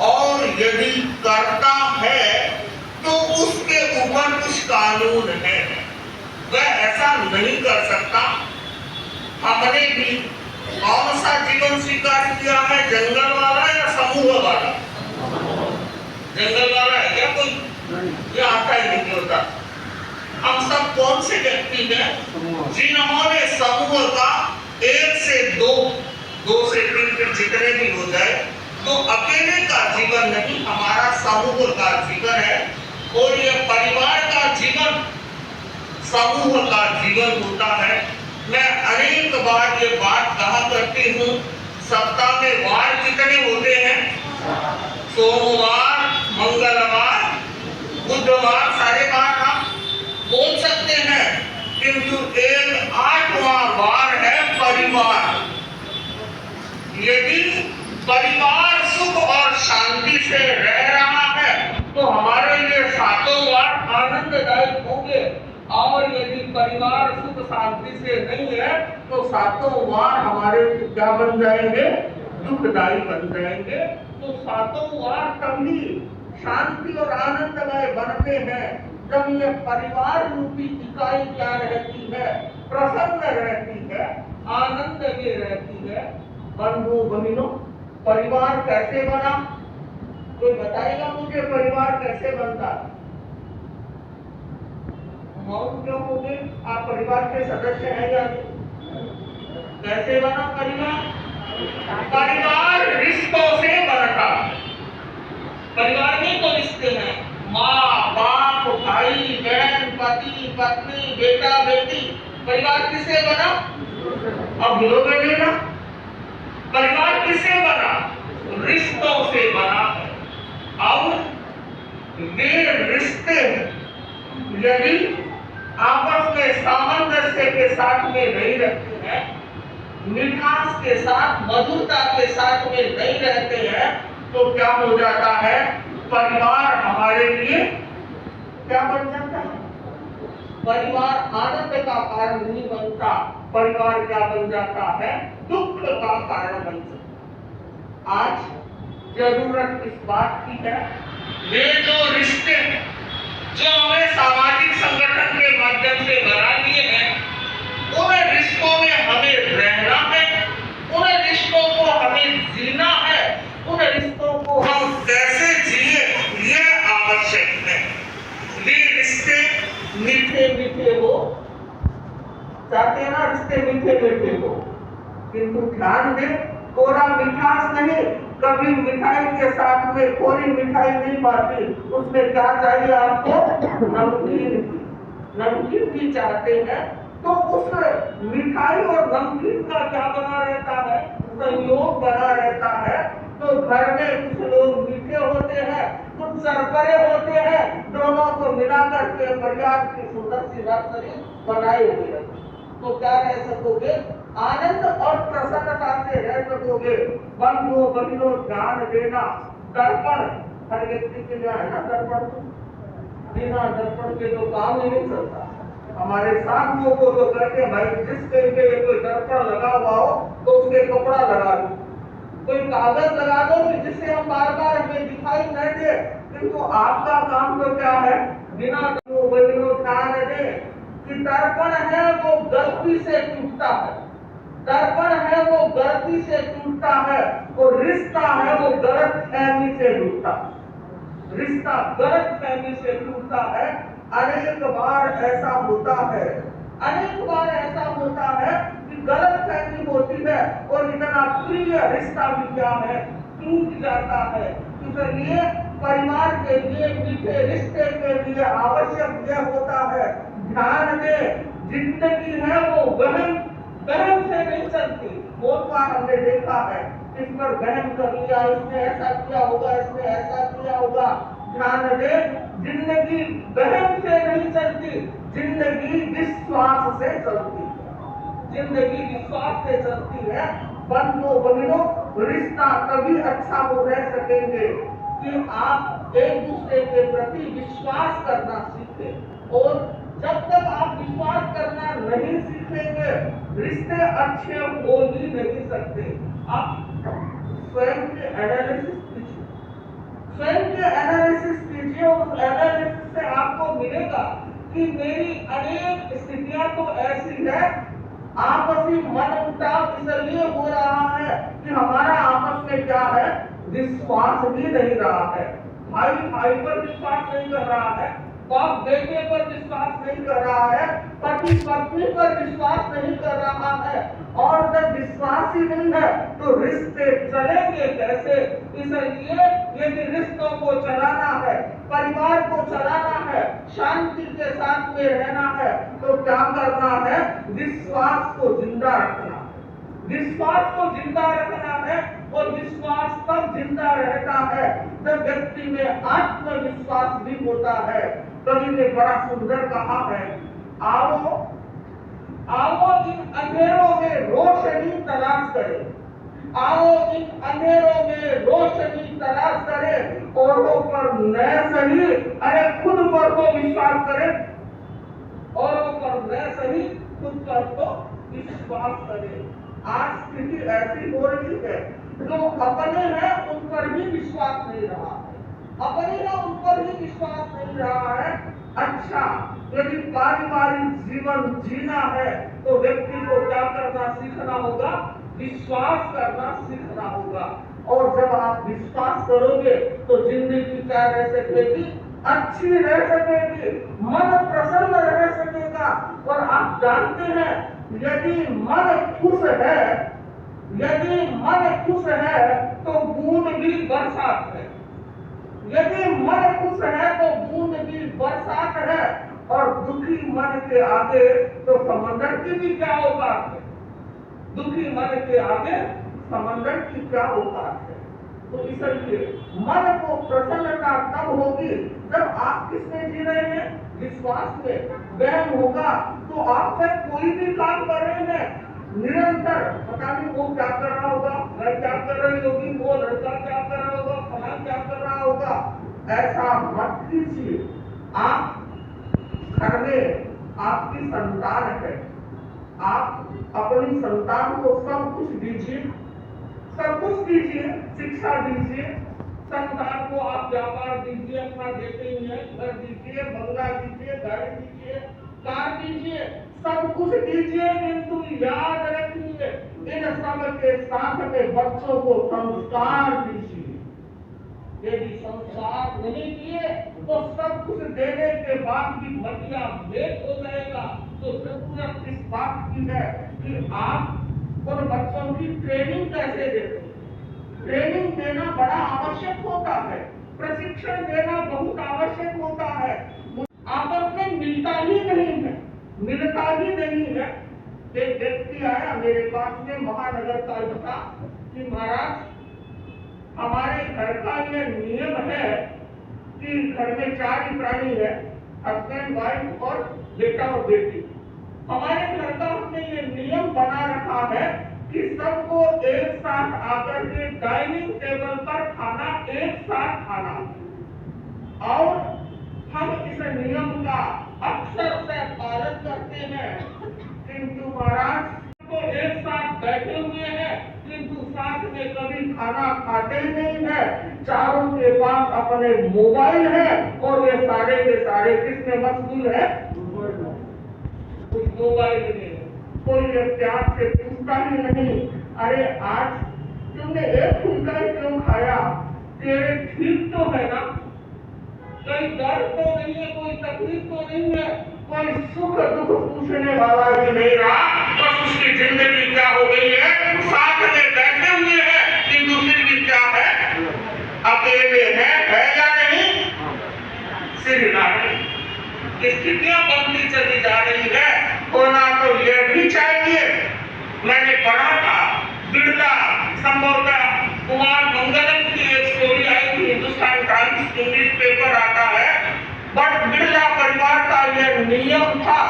और यदि करता है तो उसके ऊपर कुछ कानून है, वह ऐसा नहीं कर सकता। हमने भी कौन सा जीवन स्वीकार किया है, जंगल वाला या समूह वाला? जंगल वाला है क्या कोई? ये आता ही नहीं होता। हम सब कौन से व्यक्ति हैं जिन्होंने समूह का 1 से 2, 2 से 3 के जितने भी हो जाए, तो अकेले का जीवन नहीं, हमारा समूह का जीवन है। और ये परिवार का जीवन समूह का जीवन होता है। मैं अनेक बार ये बात कहा करती हूँ, सप्ताह में वार कितने होते हैं? सोमवार, मंगलवार, बुधवार, सारे बार हम बोल सकते हैं, किंतु एक 8वां वार है परिवार। यदि परिवार सुख और शांति से रह रहा है तो हमारे लिए 7 वार आनंददायक होंगे, और यदि परिवार सुख शांति से नहीं है तो 7 वार हमारे लिए क्या बन जाएंगे? दुखदायी बन जाएंगे। तो 7 वार तभी शांति और आनंदमय बनते हैं जब ये परिवार रूपी इकाई क्या रहती है? प्रसन्न रहती है, आनंद में रहती है। बंधु बहनों, परिवार कैसे बना? कोई बताएगा मुझे परिवार कैसे बनता? मौन क्यों हो गए? आप परिवार के सदस्य हैं या नहीं? कैसे बना परिवार? परिवार रिश्तों से बनता। परिवार में तो रिश्ते हैं, माँ बाप, भाई बहन, पति पत्नी, बेटा बेटी। परिवार किससे बना? अब भूलोगे नहीं ना? परिवार किससे बना? रिश्तों से बना है। और वे रिश्ते यदि आपस में सामंजस्य के साथ में नहीं रहते हैं, मिठास के साथ, मधुरता के साथ में नहीं रहते हैं, तो क्या हो जाता है? परिवार हमारे लिए क्या बन जाता है? परिवार आनंद का कारण नहीं बनता, परिवार क्या बन जाता है? दुख का कारण बन जाता। आज जरूरत इस बात की है, वे जो रिश्ते जो हमें सामाजिक संगठन के माध्यम से बना दिए हैं, उन रिश्तों में हमें रहना है, उन रिश्तों को हमें जीना है। उन रिश्तों को हम कैसे जिए, ये आवश्यक है। वे रिश्ते मीठे मीठे हो, चाहते हैं ना रिश्ते मीठे मीठे हो, किंतु ध्यान दें, कोरा मिठास नहीं। कभी मिठाई के साथ में कोरी मिठाई नहीं पाती, उसमें क्या चाहिए आपको? नमकीन। नमकीन भी चाहते हैं, तो उस मिठाई और नमकीन का क्या बना रहता है? संयोग बना रहता है। तो घर में कुछ लोग मीठे होते हैं, कुछ शर्करे होते हैं, दोनों को मिलाकर के परिवार की सुंदर सी नर्सरी बनाए हुए हैं। तो क्या रह सकोगे? आनंद और प्रसन्नता से रह सकोगे। बंधुओं बहनों, ध्यान देना, दर्पण हर व्यक्ति के लिए है ना। दर्पण बिना दर्पण के तो काम ही नहीं चलता। हमारे साथियों को तो कहते हैं भाई, जिसके लिए कोई दर्पण लगा हुआ हो तो उसके कपड़ा लगा दो, कोई कागज लगा दो जिससे हम बार बार हमें दिखाई न दे। किंतु आपका काम तो क्या है? बिना ध्यान दे कि दर्पण है वो गलती से टूटता है, दर्पण है वो गलती से टूटता है, वो रिश्ता है वो गलत फहमी से टूटता है। रिश्ता गलत फहमी से टूटता है। अनेक बार ऐसा होता है, अनेक बार ऐसा होता है कि गलत फहमी होती है और इतना प्रिय रिश्ता भी क्या है, टूट जाता है। इसलिए परिवार के लिए, मीठे रिश्ते के लिए आवश्यक यह होता है, ध्यान दे, जिंदगी है वो वहम से नहीं चलती। बहुत बार हमने देखा है, इस पर वहम कर लिया, इसने ऐसा किया होगा, इसने ऐसा किया होगा। ध्यान दे, जिंदगी वहम से नहीं चलती, जिंदगी विश्वास से चलती है, जिंदगी विश्वास से चलती है। बंधुओं बहनों, रिश्ता तभी अच्छा हो रह सकेंगे कि आप एक दूसरे के प्रति विश्वास करना सीखें। और जब तक आप विश्वास करना नहीं सीखेंगे, रिश्ते अच्छे हो ही नहीं सकते। आप स्वयं के एनालिसिस कीजिए, स्वयं के एनालिसिस कीजिए। उस एनालिसिस से आपको मिलेगा कि मेरी अनेक स्थितियां तो ऐसी है, आपसी मनमुटाव इसलिए हो रहा है कि हमारा आपस में क्या है, विश्वास ही नहीं रहा है। भाई भाई पर विश्वास नहीं कर रहा है, बाप बेटे पर विश्वास नहीं कर रहा है, पति पत्नी पर विश्वास नहीं कर रहा है। और जब विश्वास ही नहीं है तो रिश्ते चलेंगे कैसे? इसलिए यदि रिश्तों को चलाना है, परिवार को चलाना है, शांति के साथ में रहना है, तो क्या करना है? विश्वास को जिंदा रखना, विश्वास को जिंदा रखना है। और विश्वास तब जिंदा रहता है जब व्यक्ति में आत्मविश्वास भी होता है। कवि ने बड़ा सुंदर कहा है, आओ आओ इन अंधेरों में रोशनी तलाश करें, आओ इन अंधेरों में रोशनी तलाश करें, औरों पर न सही, अरे खुद पर तो विश्वास करें, औरों पर न सही, खुद पर तो विश्वास करें। आज स्थिति ऐसी हो रही है, जो अपने हैं उन पर भी विश्वास नहीं रहा है, अपने हैं उन पर भी विश्वास नहीं रहा है। अच्छा, यदि पारिवारिक जीवन जीना है तो व्यक्ति को क्या करना सीखना होगा? विश्वास करना सीखना होगा। और जब आप विश्वास करोगे तो जिंदगी क्या रह सकेगी? अच्छी रह सकेगी, मन प्रसन्न रह सकेगा। और आप जानते हैं, यदि मन खुश है, यदि मन खुश है तो बूंद भी बरसात है, यदि मन खुश है तो बूंद भी बरसात है। और दुखी मन के आगे तो समंदर की भी क्या औकात है, दुखी मन के आगे समंदर की क्या औकात है। तो इसलिए मन को प्रसन्नता तब होगी जब आप किसमें जी रहे हैं? विश्वास में। वहम होगा तो आप चाहे कोई भी काम कर रहे हैं, निरंतर पता नहीं वो क्या कर रहा होगा, मैं क्या कर रही होगी, वो लड़का क्या कर रहा होगा, फलां क्या कर रहा होगा, ऐसा मत कीजिए। आप घर में आपकी संतान है, आप अपनी संतान को सब कुछ दीजिए, सब कुछ दीजिए, शिक्षा दीजिए, संतान को आप व्यापार दीजिए, अपना देते ही है, घर दीजिए, बंगला दीजिए, गाड़ी दीजिए, कार दीजिए, सब कुछ दीजिए, किंतु याद रखिए इन सब के साथ में बच्चों को संस्कार दीजिए। यदि संस्कार नहीं दिए तो सब कुछ देने के बाद भी मटिया भेंट हो जाएगा। तो जरूरत इस बात की है कि आप उन बच्चों की ट्रेनिंग कैसे देते हैं। ट्रेनिंग देना बड़ा आवश्यक होता है, प्रशिक्षण देना बहुत आवश्यक होता है। आपस में मिलता ही नहीं है, मिलता ही नहीं है। एक व्यक्ति आया मेरे पास में, महानगर का था कि महाराज, हमारे घर का ये नियम है कि घर में 4 ही प्राणी है, हस्बैंड, वाइफ और बेटा और बेटी। हमारे घर का हमने ये नियम बना रखा है कि सबको एक साथ आकर के डाइनिंग टेबल पर खाना, एक साथ खाना। और हम इस नियम का अक्सर से पालन करते हैं, किंतु महाराज तो एक साथ बैठे हुए हैं किंतु साथ में कभी खाना खाते ही नहीं है। चारों के पास अपने मोबाइल है और ये सारे के सारे किसमें मशगूल है? कुछ मोबाइल में। कोई प्यार से पूछता ही नहीं, अरे आज तुमने एक फुलका क्यों खाया? तेरे ठीक तो है ना? कोई दर्द तो नहीं है, कोई तकलीफ तो नहीं है, कोई सुख दुख पूछने वाला भी नहीं रहा। बस उसकी जिंदगी क्या हो गई है, साथ में बैठे हुए हैं कि दूसरी क्या है, अकेले है या नहीं, सिर नहीं। स्थितियां बनती चली जा रही है। होना तो यह भी चाहिए। मैंने पढ़ा था बिरला संभवतः कुमार मंगलम की एक स्टोरी आई थी, हिंदुस्तान टाइम्स इंग्लिश पेपर आता है। बट बिरला परिवार का यह नियम था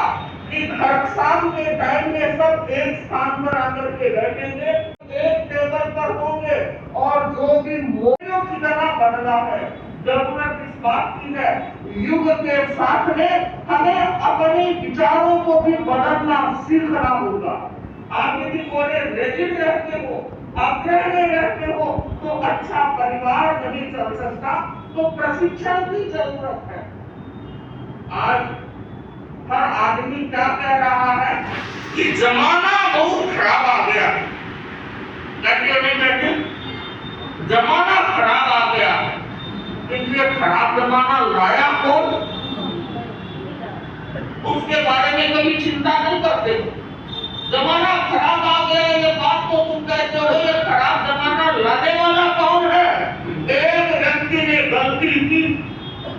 कि हर शाम के टाइम में सब एक स्थान पर आकर के बैठेंगे, एक टेबल पर होंगे और जो भी मोतियों की तरह बनना है। जरूरत इस बात की है, युग के साथ में हमें अपने विचारों को भी बदलना सीखना होगा। आप यदि कोई रेजिड रहते हो, आग्रह में रहते हो, तो अच्छा परिवार नहीं चल सकता, तो प्रशिक्षण की जरूरत है। आज हर आदमी क्या कह रहा है कि जमाना बहुत खराब आ गया। जमाना खराब आ गया, इसलिए खराब जमाना लाया कौन, उसके बारे में कभी चिंता नहीं करते। जमाना खराब आ गया ये बात तो तुम कहते हो, ये खराब जमाना लाने वाला कौन है? एक व्यक्ति ने गलती की,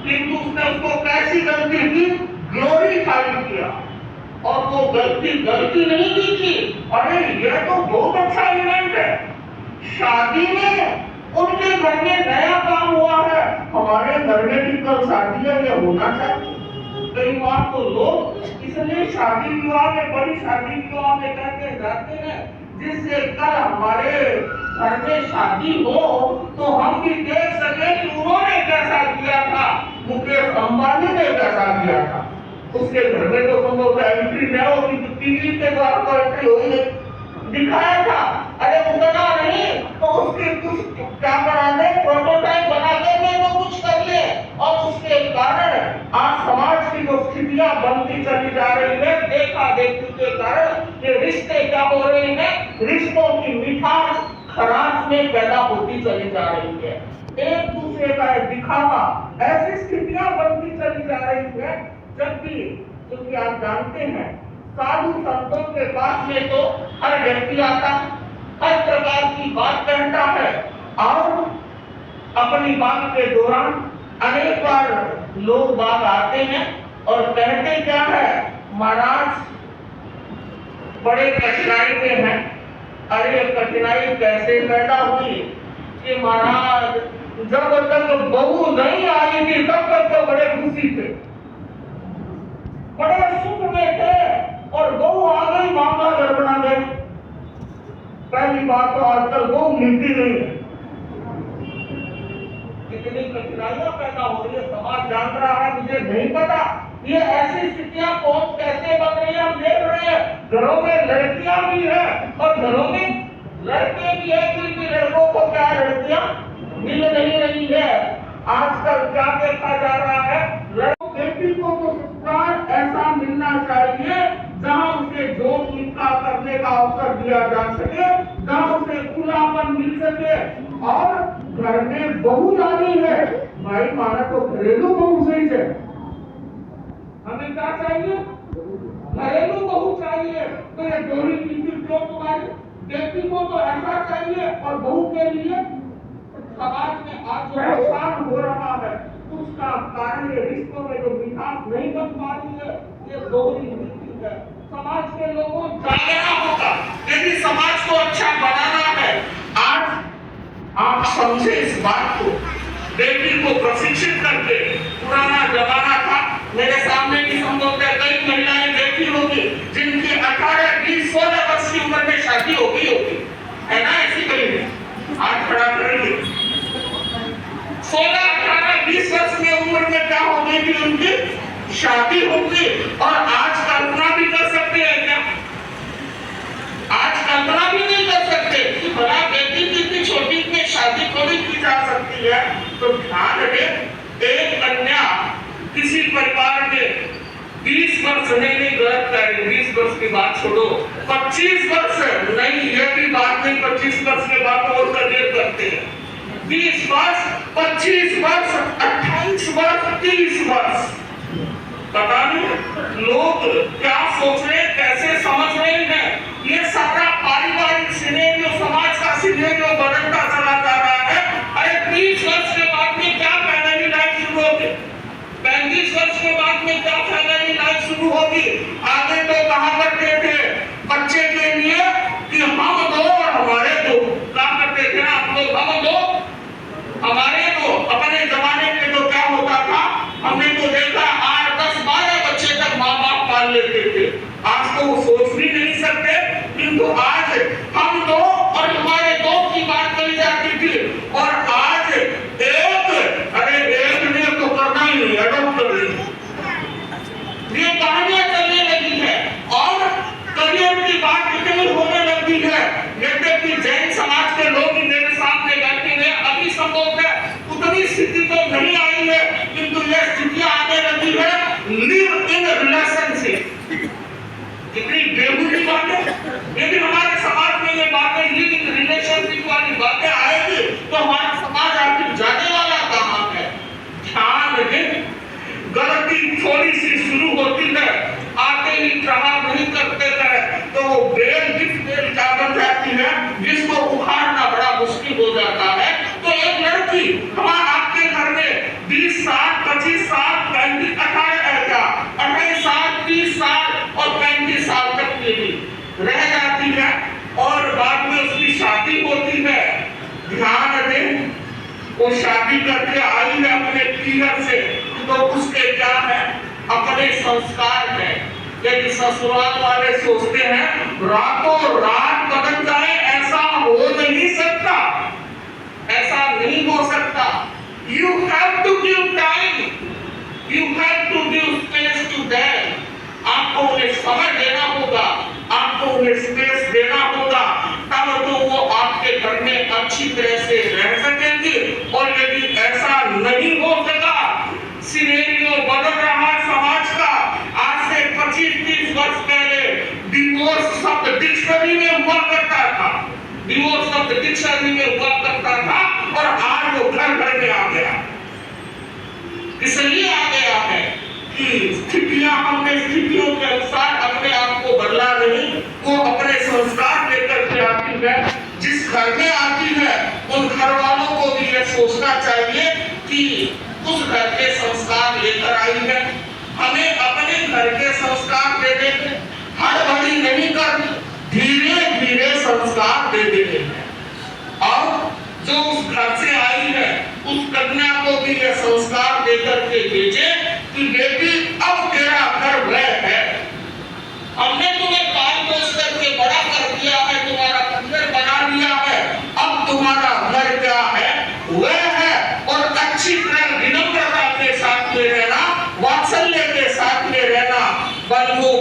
किंतु उसने उसको कैसी गलती की, ग्लोरीफाई किया। और वो गलती नहीं की थी। अरे ये तो बहुत अच्छा इवेंट है, शादी में उनके घर में नया काम हुआ है, हमारे घर में भी कल शादी है, ये होना चाहिए। कई बार तो लोग इसलिए शादी विवाह में, बड़ी शादी विवाह में करके जाते हैं जिससे कल हमारे घर में शादी हो तो हम भी देख सके कि उन्होंने कैसा किया था, मुकेश अंबानी ने कैसा किया था। उसके घर में तो संभव एंट्री न होगी, तो टीवी के द्वारा तो एंट्री हो ही नहीं, दिखाया था। अरे उतना नहीं तो उसके कुछ क्या बना दे, प्रोटोटाइप बना के वो कुछ कर ले। और उसके कारण आज समाज की जो स्थितियां बनती चली जा रही है, देखा देखी के कारण ये रिश्ते क्या हो रहे हैं, रिश्तों की मिठास खराश में पैदा होती चली जा रही है। एक दूसरे का दिखावा, ऐसी स्थितियां बनती चली जा रही है। जबकि क्योंकि आप जानते हैं साधु संतों के पास में तो हर व्यक्ति आता, हर प्रकार की बात कहता है और अपनी बात के दौरान अनेक बार लोग बात आते हैं और कहते क्या है, महाराज बड़े कठिनाई में हैं। अरे कठिनाई कैसे पैदा हुई कि महाराज जब तक बहू नहीं आई थी तब तक तो बड़े खुशी थे, बड़े सुख में थे, और बहू आ गई मामला गड़बड़ा गई। पहली बात तो आजकल बहू मिलती नहीं है, कितनी कठिनाइयां पैदा हो रही है, समाज जान रहा है, मुझे नहीं पता। ये ऐसी स्थितियां कौन कैसे बन रही है हम देख रहे हैं। घरों में लड़कियां भी है और घरों में लड़के भी है, क्योंकि लड़कों को क्या लड़कियां मिल नहीं रही है। आजकल क्या देखा जा रहा है, बेटी को तो ससुराल ऐसा मिलना चाहिए जहां उसे जोत निकाह करने का अवसर दिया जा सके, जहां उसे खुलापन मिल सके। और घर में बहू लानी है, भाई माना तो घरेलू बहू सही है। हमें क्या चाहिए, घरेलू बहू चाहिए। तो ये डोरी कीमती क्यों तुम्हारी, बेटी को तो ऐसा चाहिए। और बहू के लिए समाज में आज जो नुकसान हो रहा है उसका कारण ये रिश्तों में जो मिठास नहीं बन पा रही है, ये दोहरी नीति है। समाज के लोगों को जागना होगा, यदि समाज को अच्छा बनाना है। आज आप समझे इस बात को, बेटी को प्रशिक्षित करके, पुराना जमाना था, मेरे सामने भी संभव है कई महिलाएं देखी होगी जिनकी 18, 20, 16 वर्ष की उम्र में शादी हो गई होगी, है ना? ऐसी कहीं आज खड़ा करेंगे 16, 18, 20 वर्ष की उम्र में क्या हो गई थी उनकी शादी होगी। और आज कल्पना भी कर सकते हैं क्या? आज कल्पना भी नहीं कर सकते कि बड़ा बेटी की इतनी छोटी में शादी थोड़ी की जा सकती है। तो ध्यान रखें, एक कन्या किसी परिवार में 20 वर्ष नहीं गलत करें, 20 वर्ष की बात छोड़ो, 25 वर्ष नहीं, ये भी बात नहीं, 25 वर्ष के बाद और करियर करते हैं, 20 वर्ष 25 वर्ष, 28 वर्ष, 30 वर्ष, पता नहीं लोग क्या सोच रहे, कैसे समझ रहे हैं। ये सारा पारिवारिक सिनेरियो, समाज का सिनेरियो बदलता चला जा रहा है। अरे 30 वर्ष के बाद में क्या फैमिली लाइफ शुरू होगी, 35 वर्ष के बाद में क्या फैमिली लाइफ शुरू होगी। आगे तो कहा करते थे बच्चे के लिए कि हम दो और हमारे दो, कहा करते थे आप लोग, हम दो हमारे दो। अपने जमाने में तो क्या होता था, हमने तो देखा 8, 10, 12 बच्चे तक माँ बाप पाल लेते थे। आज तो वो सोच भी नहीं सकते, किंतु आज हम दो और हमारे दो की बात कही जाती थी। और आज एक, अरे एक ने तो करना ही नहीं, अडॉप्ट कर ली। ये कहानियां चलने लगी है और करियर की बात इतनी होने लगी है। यद्यपि जैन समाज के लोग मेरे सामने बैठे हैं, अभी संभव है उतनी स्थिति तो नहीं आई है, किंतु यह स्थितियां आने लगी है। लिव इन रिलेशनशिप, कितनी बेहूदी बात है। यदि हमारे समाज में ये बातें लिव इन रिलेशनशिप वाली बातें आएगी तो हमारा समाज आखिर जाने वाला कहाँ है। ध्यान दें, गलती थोड़ी सी शुरू होती है, आते ही प्रहार नहीं करते हैं तो वो बेल क्या बन जाती है, जिसको उखाड़ना बड़ा मुश्किल हो जाता है। तो एक लड़की हमारे आपके घर में 20 साल, 25 साल, 35, 28 साल, 30 साल और 35 साल तक के लिए रह जाती है और बाद में उसकी शादी होती है। ध्यान दें, वो शादी करके आई है अपने पीहर से, तो उसके क्या है, अपने संस्कार है। यदि ससुराल वाले सोचते हैं रातों रात बदल जाए, ऐसा हो नहीं सकता, ऐसा नहीं हो सकता। You have to give time, you have to give space to them. आपको उन्हें समय देना होगा, आपको उन्हें स्पेस देना होगा, तब तो वो आपके घर में अच्छी तरह से रह सकेंगे। और यदि ऐसा नहीं हो सका, सिनेरियो बदल रहा समाज का। आज से 25-30 वर्ष पहले डिवोर्स शब्द डिक्शनरी में हुआ करता था, डिवोर्स शब्द डिक्शनरी में हुआ करता था और आज वो घर घर में आ गया। इसलिए आ गया है कि स्थितियां, हमने स्थितियों के अनुसार अपने आप को बदला नहीं, वो अपने संस्कार लेकर के आती है। जिस घर में आती है उन घर वालों को भी यह सोचना चाहिए कि उस घर के संस्कार लेकर आई है, हमें अपने घर के संस्कार दे देंगे, हड़बड़ी नहीं करनी, धीरे धीरे संस्कार दे देंगे। और जो उस घर से आई है उस कन्या को भी यह संस्कार देकर के भेजे कि बेटी अब तेरा घर वह है, हमने तुम्हें पाल पोस करके बड़ा कर दिया है, तुम्हारा घर बना दिया है, अब तुम्हारा घर क्या है वह है। और अच्छी तरह विनम्रता के साथ में रहना, वात्सल्य के साथ में रहना। बंधु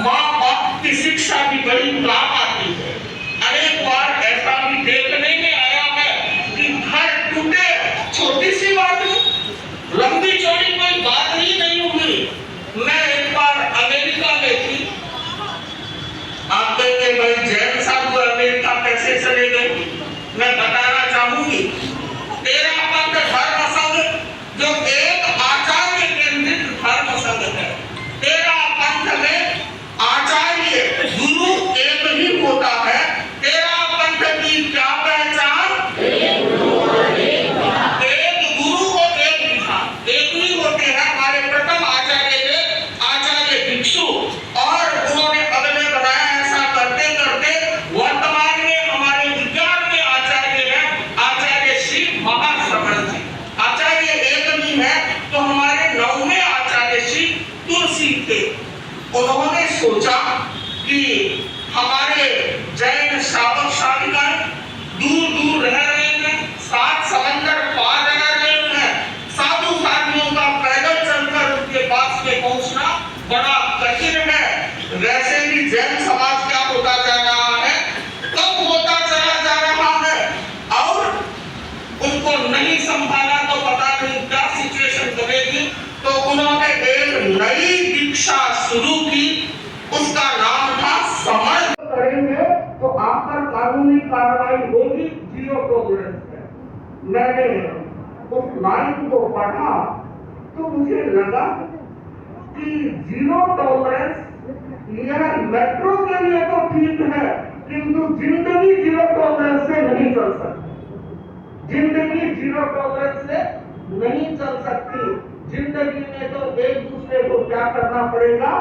माँ बाप की शिक्षा भी बड़ी काम आती है। अनेक बार ऐसा भी देखने में आया है कि घर टूटे, छोटी सी बात है, लंबी चौड़ी कोई बात ही नहीं हुई। मैं एक बार अमेरिका में थी, आप कहेंगे भाई जैन साहब अमेरिका कैसे चले गए, मैं बताना चाहूंगी। तेरा पंथ धर्म संघ जो एक आचार्य केंद्रित धर्म संघ है, तेरा पंथ में आचार्य गुरु एक ही होता है। तेरा पंथ की क्या पहचान, एक गुरु और एक विधान, एक ही होते हैं। हमारे प्रथम आचार्य थे आचार्य भिक्षु, और उन्होंने अगले बनाया। ऐसा करते करते वर्तमान में हमारे विज्ञान के आचार्य हैं आचार्य श्री महाश्रवण जी। आचार्य एक भी है तो हमारे 9वें आचार्य श्री तुलसी थे। उन्होंने सोचा कि हमारे जैन श्रावक श्राविकाएं दूर दूर रह रहे हैं, 7 समंदर पार रह रहे हैं, साधु साधियों का पैदल चलकर उनके पास में पहुंचना बड़ा कठिन है। वैसे भी जैन समाज क्या होता जा रहा है, कब होता चला जा रहा है, और उनको नहीं संभाला तो पता नहीं क्या सिचुएशन बनेगी। तो उन्होंने एक नई दीक्षा शुरू की, उसका नाम था समर्थ। करेंगे तो आप पर कानूनी कार्रवाई होगी, जीरो टॉलरेंस है। मैंने उस लाइन को पढ़ा तो मुझे लगा कि जीरो टॉलरेंस यह मेट्रो के लिए तो ठीक है, किंतु जिंदगी जीरो टॉलरेंस से नहीं चल सकती। जिंदगी जीरो टॉलरेंस से नहीं चल सकती। जिंदगी में तो एक दूसरे को क्या करना पड़ेगा,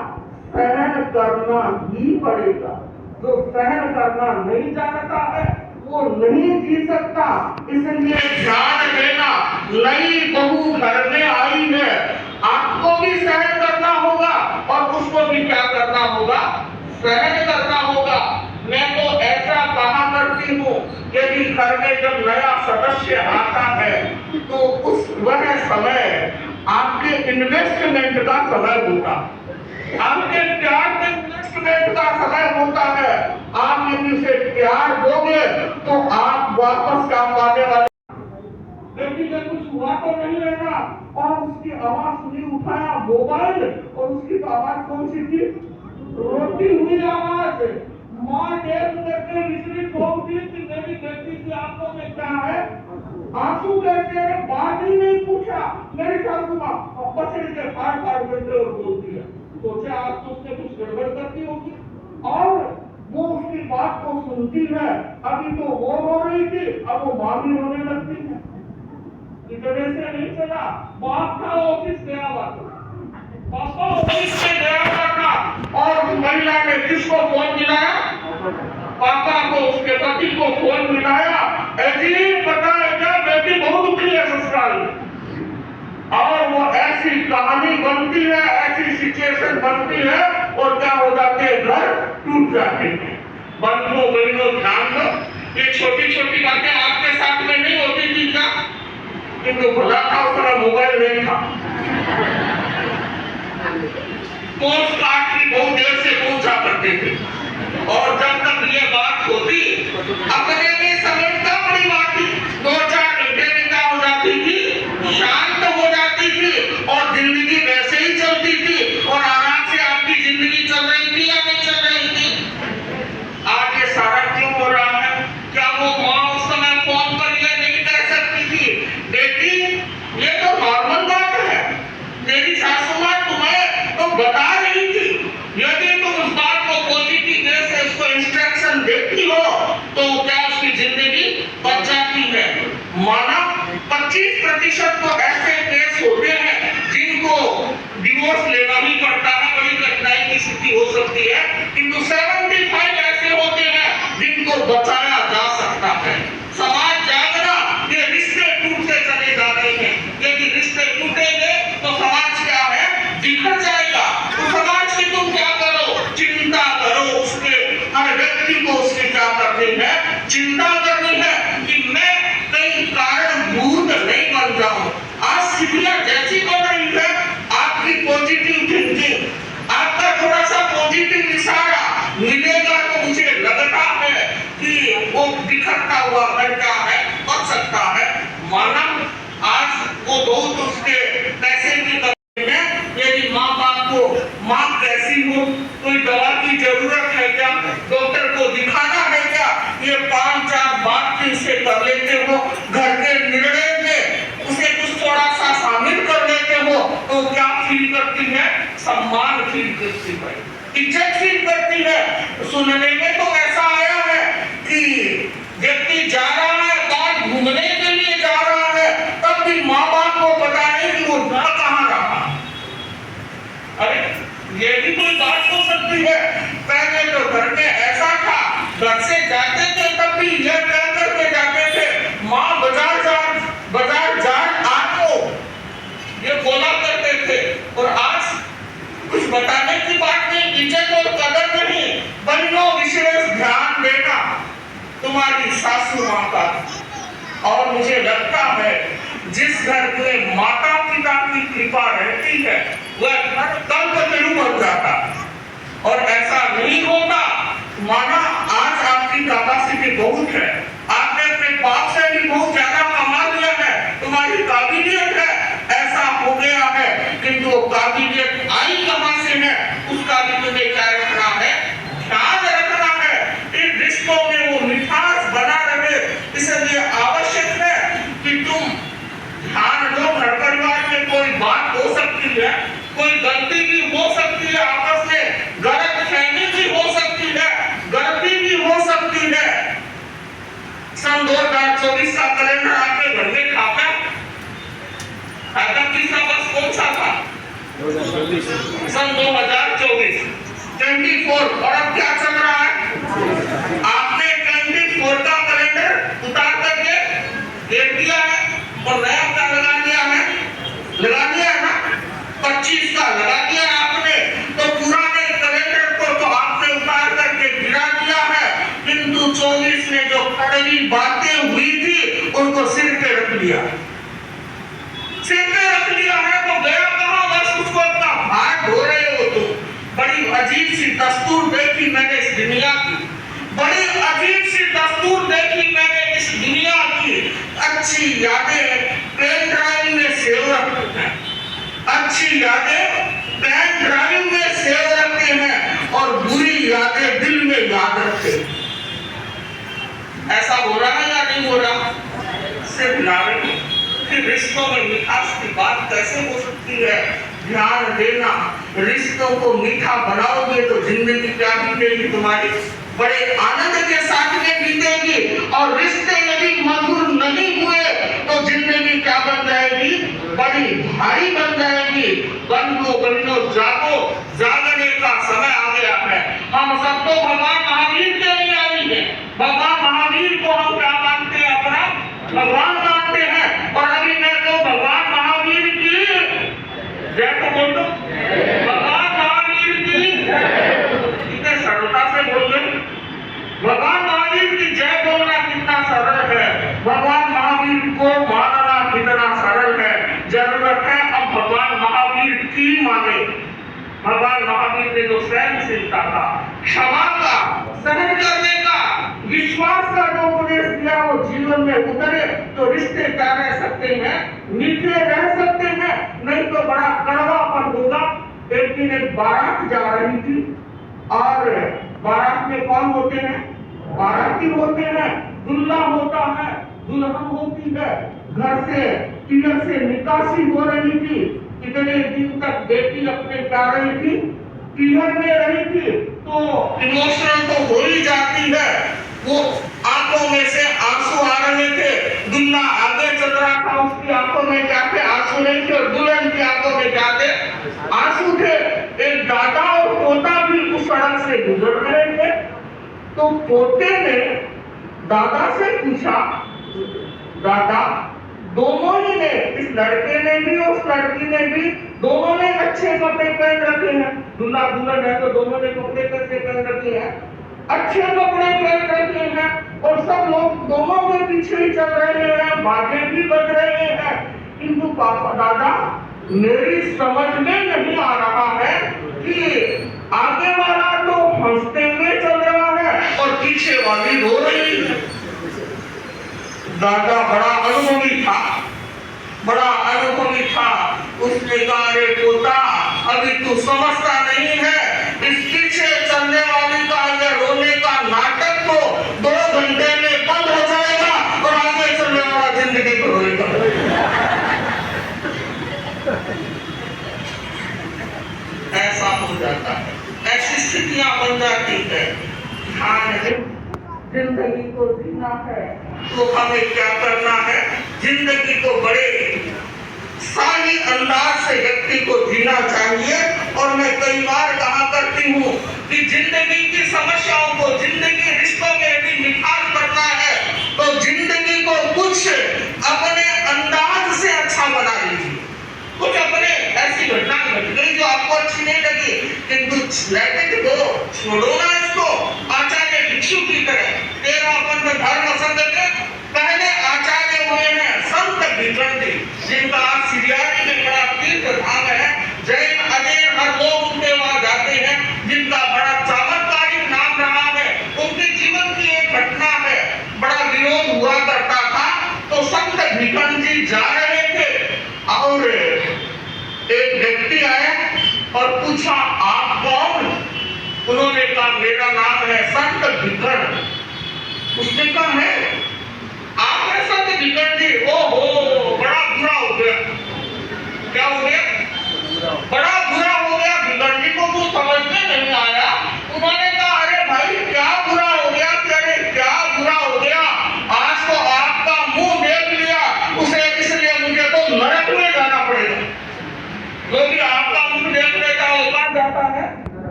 सहन करना ही पड़ेगा। जो सहन करना नहीं जानता है वो नहीं जी सकता। इसलिए ध्यान देना, नई बहू घर में आई है, आपको भी सहन करना होगा और उसको भी क्या करना होगा, सहन करना होगा। मैं तो ऐसा कहा करती हूँ, यदि घर में जब नया सदस्य आता है तो उस वह समय आपके इन्वेस्टमेंट का समय होता है, आपके प्यार के इन्वेस्टमेंट का समय होता है। आप यदि उसे प्यार दोगे तो आप वापस काम आने वाले। बेटी का कुछ हुआ तो नहीं है ना, और उसकी आवाज सुनी, उठाया मोबाइल और उसकी तो आवाज कौन सी थी, रोती हुई आवाज। माँ देख करके विचलित हो गई कि मेरी बेटी की आंखों में क्या है, आंसू कैसे है, बात ही नहीं पूछा। मेरी सासू माँ पसंद के फाड़ करते और बोलती है, सोचा आज तो उसने कुछ गड़बड़ करती होगी, और वो उसकी बात को सुनती है। अभी तो वो रो रही थी, अब वो माँ भी रोने लगती है। इतने से नहीं चला, बाप था ऑफिस गया हुआ था, पापा ऑफिस में गया हुआ था, और उस महिला ने किसको फोन मिलाया, पापा को, उसके पति को फोन मिलाया। अजीब पता है क्या, बेटी बहुत दुखी है ससुराल में। और वो ऐसी कहानी बनती है, ऐसी सिचुएशन बनती है, और क्या हो जाते हैं, घर टूट जाते हैं। बंधुओं बहनों ध्यान दो, ये छोटी छोटी बातें आपके साथ में नहीं होती थी क्या, किंतु भला था उस तरह मोबाइल नहीं था। पोस्ट कार्ड की बहुत देर से पहुंचा करते थे, और जब तक ये बात होती अपने में समेटता बड़ी बात थी, 2-4 घंटे में क्या हो जाती थी, शांत हो जाती थी, और जिंदगी वैसे ही चलती थी, और आराम से आपकी जिंदगी चल रही थी या नहीं चल रही थी। आज ये सारा क्यों हो रहा है, क्या वो माँ उस समय फोन पर ये नहीं कह सकती थी, बेटी ये तो नॉर्मल बात है, मेरी सासू माँ तुम्हें तो बता रही थी, यदि तुम उस बात को पॉजिटिव वे से उसको इंस्ट्रक्शन देती हो तो क्या उसकी जिंदगी बच जाती है। माना 25% तो ऐसे केस होते हैं जिनको डिवोर्स लेना ही पड़ता है, बड़ी कठिनाई की स्थिति हो सकती है, किंतु 75 ऐसे होते हैं जिनको बचाया जा सकता है। समाज जागना, ये रिश्ते टूटते चले जा रहे हैं, यदि रिश्ते टूटेंगे तो समाज क्या है, बिखर जाएगा। तो समाज की तुम क्या करो, चिंता करो, उसके हर व्यक्ति को उसकी क्या करनी है, चिंता करनी है कि मैं कई कारणभूत नहीं बन जाऊं। आज स्थितियां जैसी बन रही है, आपकी पॉजिटिव थिंकिंग, आपका थोड़ा सा पॉजिटिव इशारा मिलेगा तो मुझे लगता है कि वो बिखरता हुआ घर क्या है, बच सकता है। मानव आज वो बहुत उसके पैसे की कमी है, यदि माँ बाप को माँ कैसी हो, कोई दवा की जरूरत है क्या, डॉक्टर को दिखाना है क्या, ये 5-4 बात से कर लेते हो, घर के निर्णय में उसे कुछ थोड़ा सा शामिल कर लेते हो तो क्या फील करती है, सम्मान फील करती है, इज्जत फील करती है। सुनने में तो ऐसा आया है कि व्यक्ति जा रहा है बाहर घूमने के लिए जा रहा है, तब भी माँ बाप को पता नहीं कि वो जा कहाँ रहा। अरे ये भी कोई बात हो सकती है। पहले तो घर में ऐसा था, घर से जाते थे तब भी यह कह करके जाते थे, माँ बाजार जा आपको, ये बोला करते थे। और आज कुछ बताने की बात नहीं, इज्जत और कदर नहीं, बहनों विशेष ध्यान देना तुम्हारी सासू माँ का। और मुझे लगता है जिस घर में माता पिता की कृपा रहती है वह घर कल्पतरु बन जाता है, और ऐसा नहीं होता। माना आज आपकी कैपेसिटी बहुत है, आपने अपने बाप से भी बहुत ज्यादा कमा लिया है, तुम्हारी काबिलियत है, ऐसा हो गया है, किंतु वो काबिलियत आई कहां से है, उसका भी तुम्हें क्या रखना है, ध्यान रखना है। इन रिश्तों में वो मिठास बना रहे, इसलिए आवश्यक है कि तुम सन 2024 का कैलेंडर आपके घर में था क्या? किसका बस कौन सा था? सन 2024 24 और अब क्या चल रहा है? आपने 24 का कैलेंडर उतार करके देख दिया है और नया क्या लगा दिया है? लगा दिया है ना? 25 का लगा दिया है आपने, तो पुराने कैलेंडर को तो आपने उतार करके गिरा दिया है, किंतु 24 में जो कड़वी बातें हुई थी उनको सिर पे रख लिया, सिर पे रख लिया है। तो गया कहां? बस उसको इतना भार ढो रहे हो। तो बड़ी अजीब सी दस्तूर देखी मैंने इस दुनिया की, बड़ी अजीब सी दस्तूर देखी मैंने इस दुनिया की। अच्छी यादें पेन ड्राइव में सेव रखते हैं, अच्छी यादें पेन ड्राइव में सेव रखते हैं और बुरी यादें दिल में याद रखते हैं। ऐसा हो रहा है या नहीं हो रहा? सिर्फ नारे कि रिश्तों में मिठास की बात कैसे हो सकती है? ध्यान देना, रिश्तों को मीठा बनाओगे तो जिंदगी क्या बीतेगी तुम्हारी? बड़े आनंद के साथ में बीतेगी। और रिश्ते यदि मधुर नहीं हुए तो जिंदगी क्या बन जाएगी? बड़ी भारी बन जाएगी। बंधुओं बहनों जागो, जागने का समय आ गया है। हम सबको भगवान महावीर के लिए आई है। भगवान महावीर को हम क्या मानते हैं? अपना भगवान मानते हैं। और अभी मैं तो भगवान महावीर की जय को बोल दो, भगवान महावीर की कितने सरलता से बोल दो। भगवान महावीर की जय बोलना कितना सरल है, भगवान महावीर को मानना कितना सरल है। जरूरत है अब भगवान महावीर की माने। भगवान महावीर ने जो सहनशीलता का, क्षमा का, सहन करने का, विश्वास का जो उपदेश दिया वो जीवन में उतरे तो रिश्ते क्या रह सकते हैं? मीठे रह सकते हैं, नहीं तो बड़ा कड़वापन होगा। एक दिन एक बारात जा रही थी और बारात में कौन होते हैं? बाराती होते हैं, दूल्हा होता है, दुल्हन होती है। घर से पीर से निकासी हो रही थी। कितने दिन तक बेटी अपने जा रही थी, पीहर में रही थी, तो इमोशनल तो हो ही जाती है। वो आंखों में से आंसू आ रहे थे। दुल्हा आगे चल रहा था, उसकी आंखों में क्या थे? आंसू नहीं थे। दुल्हन की आंखों में क्या थे? आंसू थे। एक दादा और पोता भी उस सड़क से गुजर रहे थे। तो पोते ने दादा से पूछा, दादा, दोनों ही ने, इस लड़के ने भी और उस लड़की ने भी, दोनों ने अच्छे कपड़े पहन रखे हैं। दूल्हा दुल्हन है तो दोनों ने कपड़े कैसे पहन रखे हैं? अच्छे कपड़े पहन रखे हैं और सब लोग दोनों के पीछे ही चल रहे हैं, बाजे भी बज रहे हैं। किंतु पापा, दादा, मेरी समझ में नहीं आ रहा है कि आगे वाला तो हंसते हुए चल रहा है और पीछे वाली रो रही है। दादा बड़ा अनुभवी था, बड़ा अनुभवी था। उसने कहा, रे पोता, अभी तू समझता नहीं है, इस पीछे चलने वाली का या रोने का नाटक तो 2 घंटे में बंद हो जाएगा और आगे चलने वाला जिंदगी को रोएगा। ऐसा हो जाता है, ऐसी स्थितियां बन जाती है। ध्यान, जिंदगी को जीना है तो हमें क्या करना है? जिंदगी को बड़े शाही अंदाज से व्यक्ति को जीना चाहिए। और मैं कई बार कहा करती हूँ कि जिंदगी की समस्याओं को, जिंदगी रिश्तों में यदि मिठास करना है तो जिंदगी को कुछ अपने अंदाज से अच्छा बना लीजिए। कुछ अपने ऐसी घटना घट गई जो आपको अच्छी नहीं लगी, किंतु छोड़ो ना इसको। आचार्य भिक्षु की तरह 13 पंथ धर्म संघ के पहले आचार्य हुए हैं संत भिक्षु, जिनका आज सिरियानी में बड़ा तीर्थ धाम है। जैन अजैन हर लोग उनके वहां जाते हैं, जिनका बड़ा चमत्कारिक नाम रहा है। उनके जीवन की एक घटना है, बड़ा विरोध हुआ करता था तो संत भिक्षु जी जा रहे थे और एक व्यक्ति आया और पूछा, आप कौन? उन्होंने कहा, मेरा नाम है संत भिक्षु। उसने कहा, है आप है संत भिक्षु जी? ओहो, बड़ा बुरा हो गया। क्या हो गया? बड़ा बुरा हो गया। भिक्षु जी को कुछ समझ में नहीं आया। उन्होंने कहा, अरे भाई क्या बुरा हो गया? अरे क्या बुरा हो गया? आज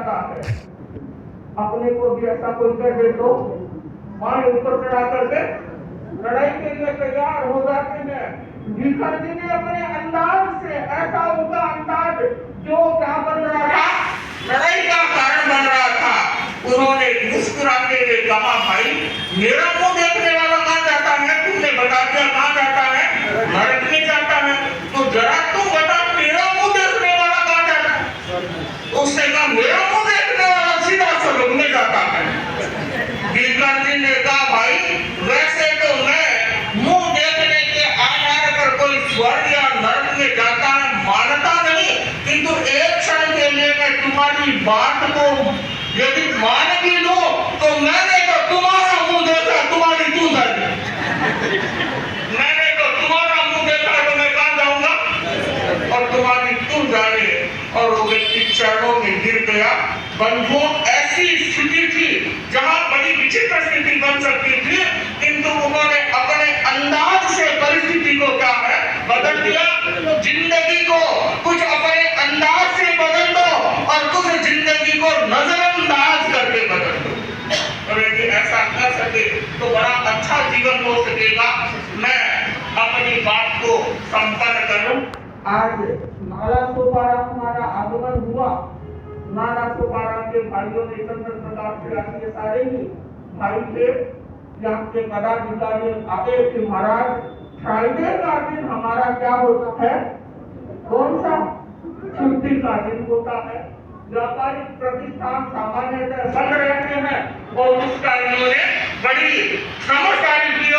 जाता है। अपने को भी ऐसा कोई कह दे तो मारे ऊपर चढ़ा करके लड़ाई के लिए तैयार हो जाते हैं। भीखर जी ने अपने अंदाज से, ऐसा उनका अंदाज जो क्या बन रहा था, लड़ाई का कारण बन रहा था, उन्होंने मुस्कुराते हुए कहा, भाई मेरा मुंह देखने वाला कहाँ जाता है? तुमने बता दिया कहाँ जाता है, नरक में जाता है, तो जरा तू बता तेरा मुंह देखने वाला कहाँ जाता है? उसने कहा मेरा मुंह देखने वाला सीधा स्वर्ग में जाता है। भीखर जी ने कहा, भाई वैसे तो मैं मुंह देखने के आधार पर कोई स्वर्ग या नरक में जाता है मानता नहीं, किंतु एक क्षण के लिए मैं तुम्हारी बात को यदि मान भी लो तो मैंने तो तुम्हारा मुंह देखा, तुम्हारी तू जाएगी। मैंने तो तुम्हारा मुंह देखा तो मैं कहाँ जाऊंगा और तुम्हारी तू जाने। और वो व्यक्ति चरणों में गिर गया। बंधुओं, ऐसी स्थिति थी जहां बड़ी विचित्र स्थिति बन सकती थी, किंतु उन्होंने अपने अंदाज से परिस्थिति को क्या है बदल दिया। जिंदगी को कुछ अपने अंदाज से बदल दो और कुछ जिंदगी को नजरअंदाज करके बदल दो। और यदि ऐसा कर सके तो बड़ा अच्छा जीवन हो सकेगा। मैं अपनी बात को संपन्न करूं। आज नाला सोपारा हमारा आगमन हुआ। नाला सोपारा के भाइयों ने चंद्र प्रकाश तिवारी के सारे ही भाई थे, यहाँ के पदाधिकारी आगे कि महाराज फ्राइडे का दिन हमारा क्या होता है, कौन सा छुट्टी का दिन होता है। व्यापारिक प्रतिष्ठान सामान्यतः बंद रहते हैं और उसका इन्होंने बड़ी समझदारी की,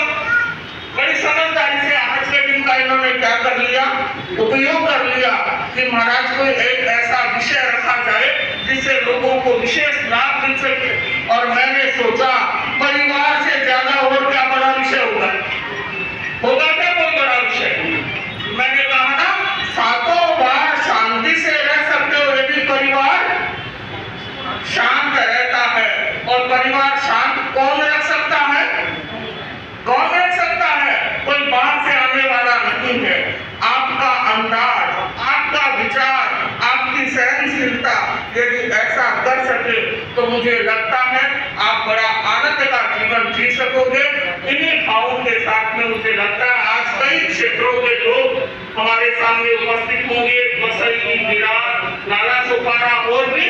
बड़ी समझदारी से आज के दिन का इन्होंने क्या कर लिया, उपयोग कर लिया कि महाराज को एक ऐसा विषय रखा जाए जिससे लोगों को विशेष लाभ मिल सके। और मैंने सोचा परिवार से ज्यादा और क्या बड़ा विषय होगा क्या कोई बड़ा विषय। मैंने कहा ना, सातों बार शांति से रह सकते हो यदि परिवार शांत रहता है। और परिवार शांत कौन रख सकता है, कौन रख सकता है? कोई बाहर से आने वाला नहीं है। आपका अंदाज, आपका विचार, आपकी सहनशीलता यदि ऐसा कर सके तो मुझे लगता है आप बड़ा आनंद का जीवन जी सकोगे। इन्हीं भावों के साथ में मुझे लगता है आज कई क्षेत्रों के लोग हमारे सामने उपस्थित होंगे। बसई, विराट, नाला सोपारा और भी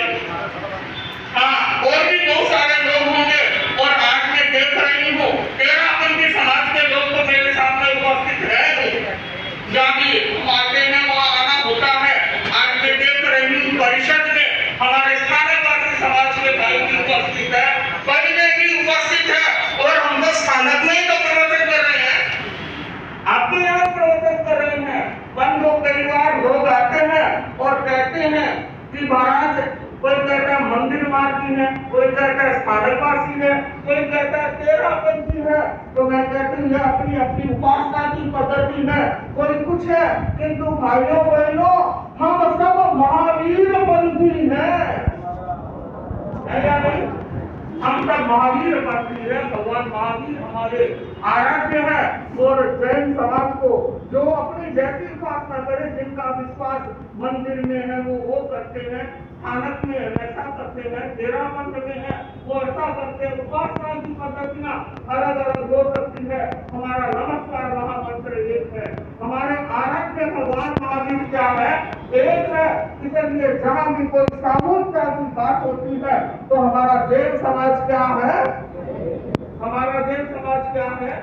बहुत सारे लोग होंगे। और आज मैं देख रही हूँ 13 पंथी समाज के लोग तो मेरे सामने उपस्थित है। जहाँ भी आते हैं वहाँ आना होता है। आज मैं देख रही हूँ परिषद में हमारे स्थानकवासी समाज के भाई भी उपस्थित है, पहले भी उपस्थित है। और हम तो स्थानक में ही तो प्रवचन कर रहे हैं, आपके यहाँ प्रवचन कर रहे हैं। बंधु परिवार लोग आते हैं और कहते हैं कि महाराज, कोई कहता है मंदिर मार्गी है, कोई कहता है स्थानकवासी है, कोई कहता है 13 पंथी है। तो मैं कहती हूँ अपनी अपनी उपासना की पद्धति है, कोई कुछ है, किंतु भाइयों बहनों हम सब महावीर पंथी हैं, है या नहीं? हम सब महावीर पंथी हैं। भगवान महावीर हमारे आराध्य है। और जैन समाज को जो अपनी जैसी उपासना करे, जिनका विश्वास मंदिर में है वो करते हैं, स्थानक में वैसा करते हैं, 13 पंथ में है वो ऐसा करते हैं। उपासना की पद्धतियां अलग अलग हो सकती है। हमारा नमस्कार महामंत्र एक है। हमारे आराध्य भगवान महावीर क्या है, एक है। इसलिए जहाँ भी कोई सामूहिकता की बात होती है तो हमारा जैन समाज क्या है, हमारा जैन समाज क्या है,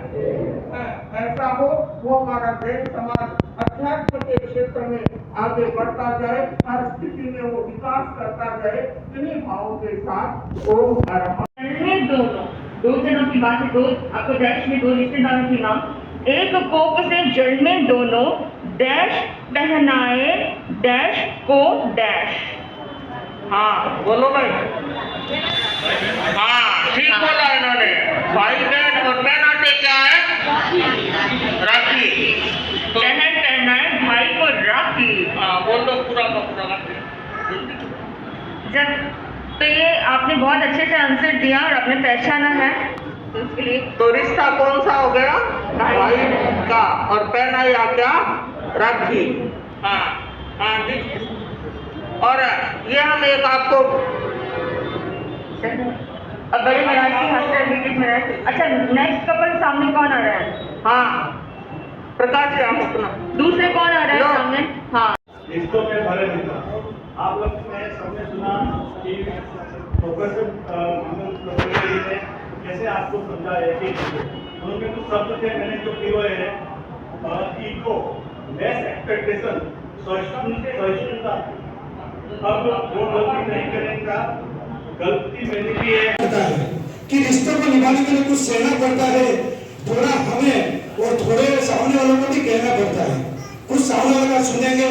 ऐसा हो वो हमारा जैन समाज अध्यात्म के क्षेत्र में आगे बढ़ता जाए, हर स्थिति में वो विकास करता जाए। इन्हीं भावों के साथ ओम दो जनों की बात है। दो आपको डैश में 2 रिश्तेदारों के नाम, एक कोप से जन्मे दोनों, डैश पहनाए डैश को डैश। हाँ बोलो भाई। हाँ ठीक बोला इन्होंने। भाई बहन और बहनाते क्या है, राखी। बहन पहनाए भाई को राखी। हाँ बोल दो पूरा का पूरा। जब तो ये आपने बहुत अच्छे से आंसर दिया और आपने पहचाना है, तो इसके लिए तो रिश्ता कौन सा हो गया, भाई का। और पहनाया क्या, राखी। हाँ हाँ। और ये हम एक आपको अब बड़े महाराज की हस्ते बीच में रहे। अच्छा, नेक्स्ट कपल सामने कौन आ रहा है? हाँ, प्रकाश राम अपना दूसरे कौन आ रहा है सामने? हाँ, रिश्तों में भरे मिलना। आप लोग ने सबने सुना कि प्रोफेसर मंगल प्रफुल्ल जी ने कैसे आपको समझाया कि उनके कुछ शब्द थे मैंने जो किए हुए हैं, ईगो, लेस एक्सपेक्टेशन, सहिष्णुता। अब जो गलती नहीं करेगा, गलती मैंने की है पता है कि रिश्तों को निभाने के लिए कुछ सहना पड़ता है, थोड़ा हमें और थोड़े सामने वालों को भी कहना पड़ता है। कुछ सामने वाला सुनेंगे,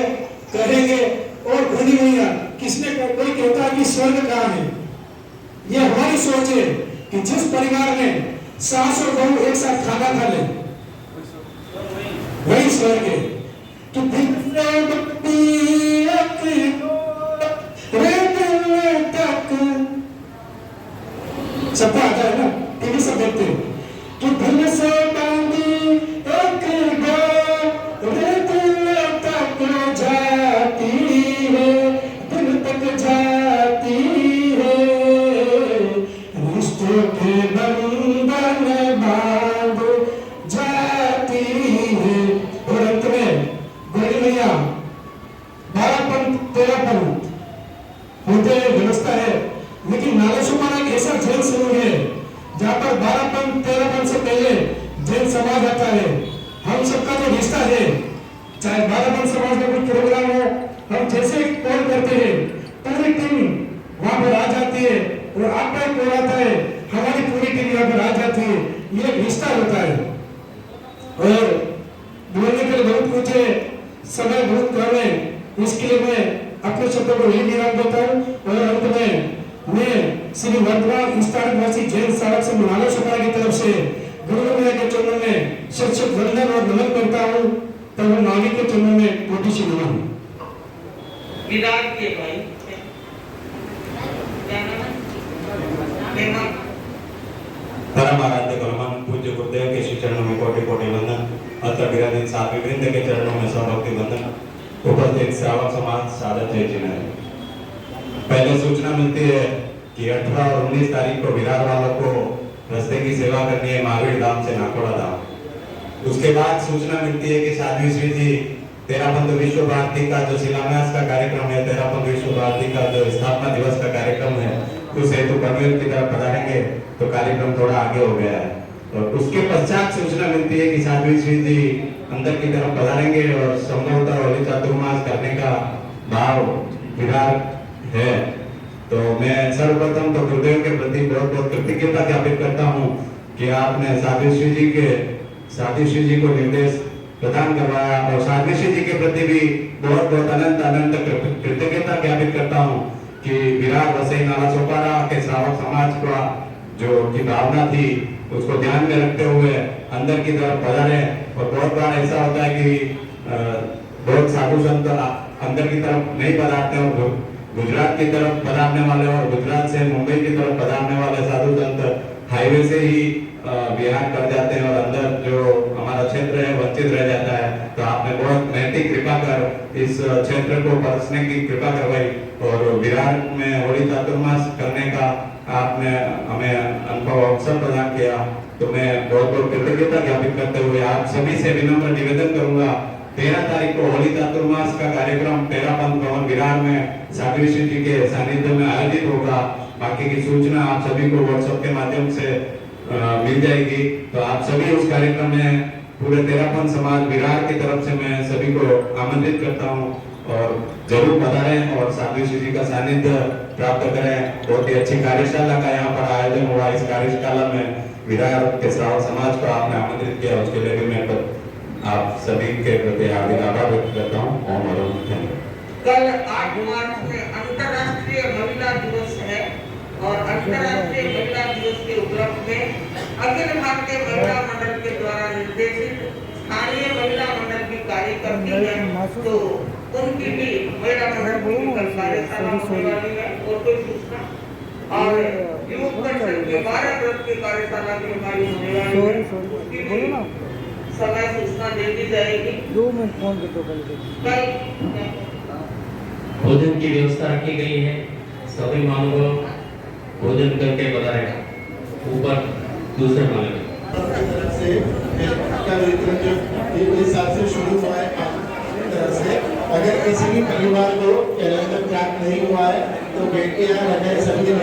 करेंगे और घुनी हुई किसने कोई कहता है कि स्वर्ग कहाँ है। ये हमारी सोच है कि जिस परिवार में सास और बहू एक साथ खाना खा ले वही स्वर्ग है। तो सबको आता है ना, टीवी सब देखते हो। तो दिल से बांधी एक रे दिल तक जाती है, दिल तक जाती है, रिश्तों के बंधन बांध जाती है। और अंत में बड़ी भैया 12 13 होते व्यवस्था है, लेकिन नालासोपारा एक ऐसा जैन समूह है जहाँ पर 12 से पहले जैन समाज आता है। हम सबका जो रिश्ता है, चाहे 12 समाज में कोई प्रोग्राम हो, हम जैसे कॉल करते हैं पूरी टीम वहाँ पर आ जाती है, और आपका एक कॉल आता है हमारी पूरी टीम यहाँ पर आ जाती है। ये एक रिश्ता होता है। और बोलने के लिए बहुत कुछ है, समय बहुत कम है, इसके लिए मैं अपने शब्दों को यही विराम देता हूँ। और अंत में मैं श्री वर्धमान स्थानवासी जैन साधक संघ नालासोपारा की तरफ से गुरु मैया के चरणों में शत वंदन और नमन करता हूँ। तब नावी के चरणों में कोटि से नमन। विराट के भाई परम आराध्य गुरुमान पूज्य गुरुदेव के श्री चरणों में कोटि कोटि वंदन। अतः विराजित साध्वी वृंद के चरणों में सभक्ति वंदन। उपस्थित श्रावक समाज सादर जय जिनेन्द्र। पहले सूचना मिलती है कि 18 और 19 तारीख को विरार वालों को रास्ते की सेवा करनी है महावीर धाम से नाकोड़ा धाम। उसके बाद सूचना मिलती है कि साध्वी श्री जी तेरापंथ विश्व भारती का जो शिलान्यास का कार्यक्रम है, तेरापंथ विश्व भारती का जो स्थापना दिवस का कार्यक्रम है, उस हेतु पनवेल की तरफ पधारेंगे, तो कार्यक्रम थोड़ा आगे हो गया है। और उसके पश्चात सूचना मिलती है कि साध्वी श्री जी अंदर की तरफ पधारेंगे और संभवतः होली चातुर्मास करने का भाव विरार है। तो मैं सर्वप्रथम तो गुरुदेव के प्रति बहुत बहुत कृतज्ञता ज्ञापित करता हूँ कि आपने साध्वी श्री जी को निर्देश प्रदान करवाया, और साध्वी श्री जी के प्रति भी बहुत बहुत अनंत कृतज्ञता ज्ञापित करता हूँ कि विरार वसई नालासोपारा के श्रावक समाज का जो की भावना थी उसको ध्यान में रखते हुए अंदर की तरफ पधारे। और बहुत बार ऐसा होता है कि बहुत साधु संत अंदर की तरफ नहीं पधारते, और गुजरात की तरफ पधारने वाले और गुजरात से मुंबई की तरफ पधारने वाले साधु संत हाईवे से ही विहार कर जाते हैं, और अंदर जो हमारा क्षेत्र है वंचित रह जाता है। तो आपने बहुत नैतिक कृपा कर इस क्षेत्र को परसने की कृपा करवाई, और विरार में होली चातुर्मास करने का आपने हमें अनुभव अवसर प्रदान किया। तो मैं बहुत बहुत कृतज्ञता ज्ञापित करते हुए आप सभी से विनम्र निवेदन करूंगा, 13 तारीख को होली चातुर्मास का कार्यक्रम तेरापंथ भवन विरार में साध्वी श्री जी के सानिध्य में आयोजित होगा। बाकी की सूचना आप सभी को व्हाट्सएप के माध्यम से मिल जाएगी। तो आप सभी उस कार्यक्रम में पूरे तेरापंथ समाज विरार की तरफ से मैं सभी को आमंत्रित करता हूँ, और जरूर पधारें और साध्वी श्री जी का सानिध्य प्राप्त करें। बहुत ही अच्छी कार्यशाला का यहाँ पर आयोजन हुआ। इस कार्यशाला में विरार के श्रावक समाज को आपने आमंत्रित किया, उसके लिए भी मैं आप सभी के प्रति हार्दिक आभार व्यक्त करता हूँ। ओम हरि। कल 8 मार्च में अंतर्राष्ट्रीय महिला दिवस है, और अंतर्राष्ट्रीय महिला दिवस के उपलक्ष्य में अखिल भारतीय महिला मंडल के द्वारा निर्देशित स्थानीय महिला मंडल की कार्य करती है, तो उनकी भी महिला मंडल की कल कार्यशाला होने वाली है। और कोई सूचना और युवक परिषद के 12 वर्ष की कार्यशाला की हमारी होने वाली है, उसकी भी समय सूचना दे दी जाएगी। 2 मिनट फोन पे तो कल भोजन की व्यवस्था रखी गई है। सभी महानुभाव भोजन करके बताएगा ऊपर दूसरे माले में। तरफ से का वितरण जो एक हिसाब से शुरू हुआ है आपकी तरफ से, अगर किसी भी परिवार को कैलेंडर प्राप्त नहीं हुआ है तो बेटियां रहे सभी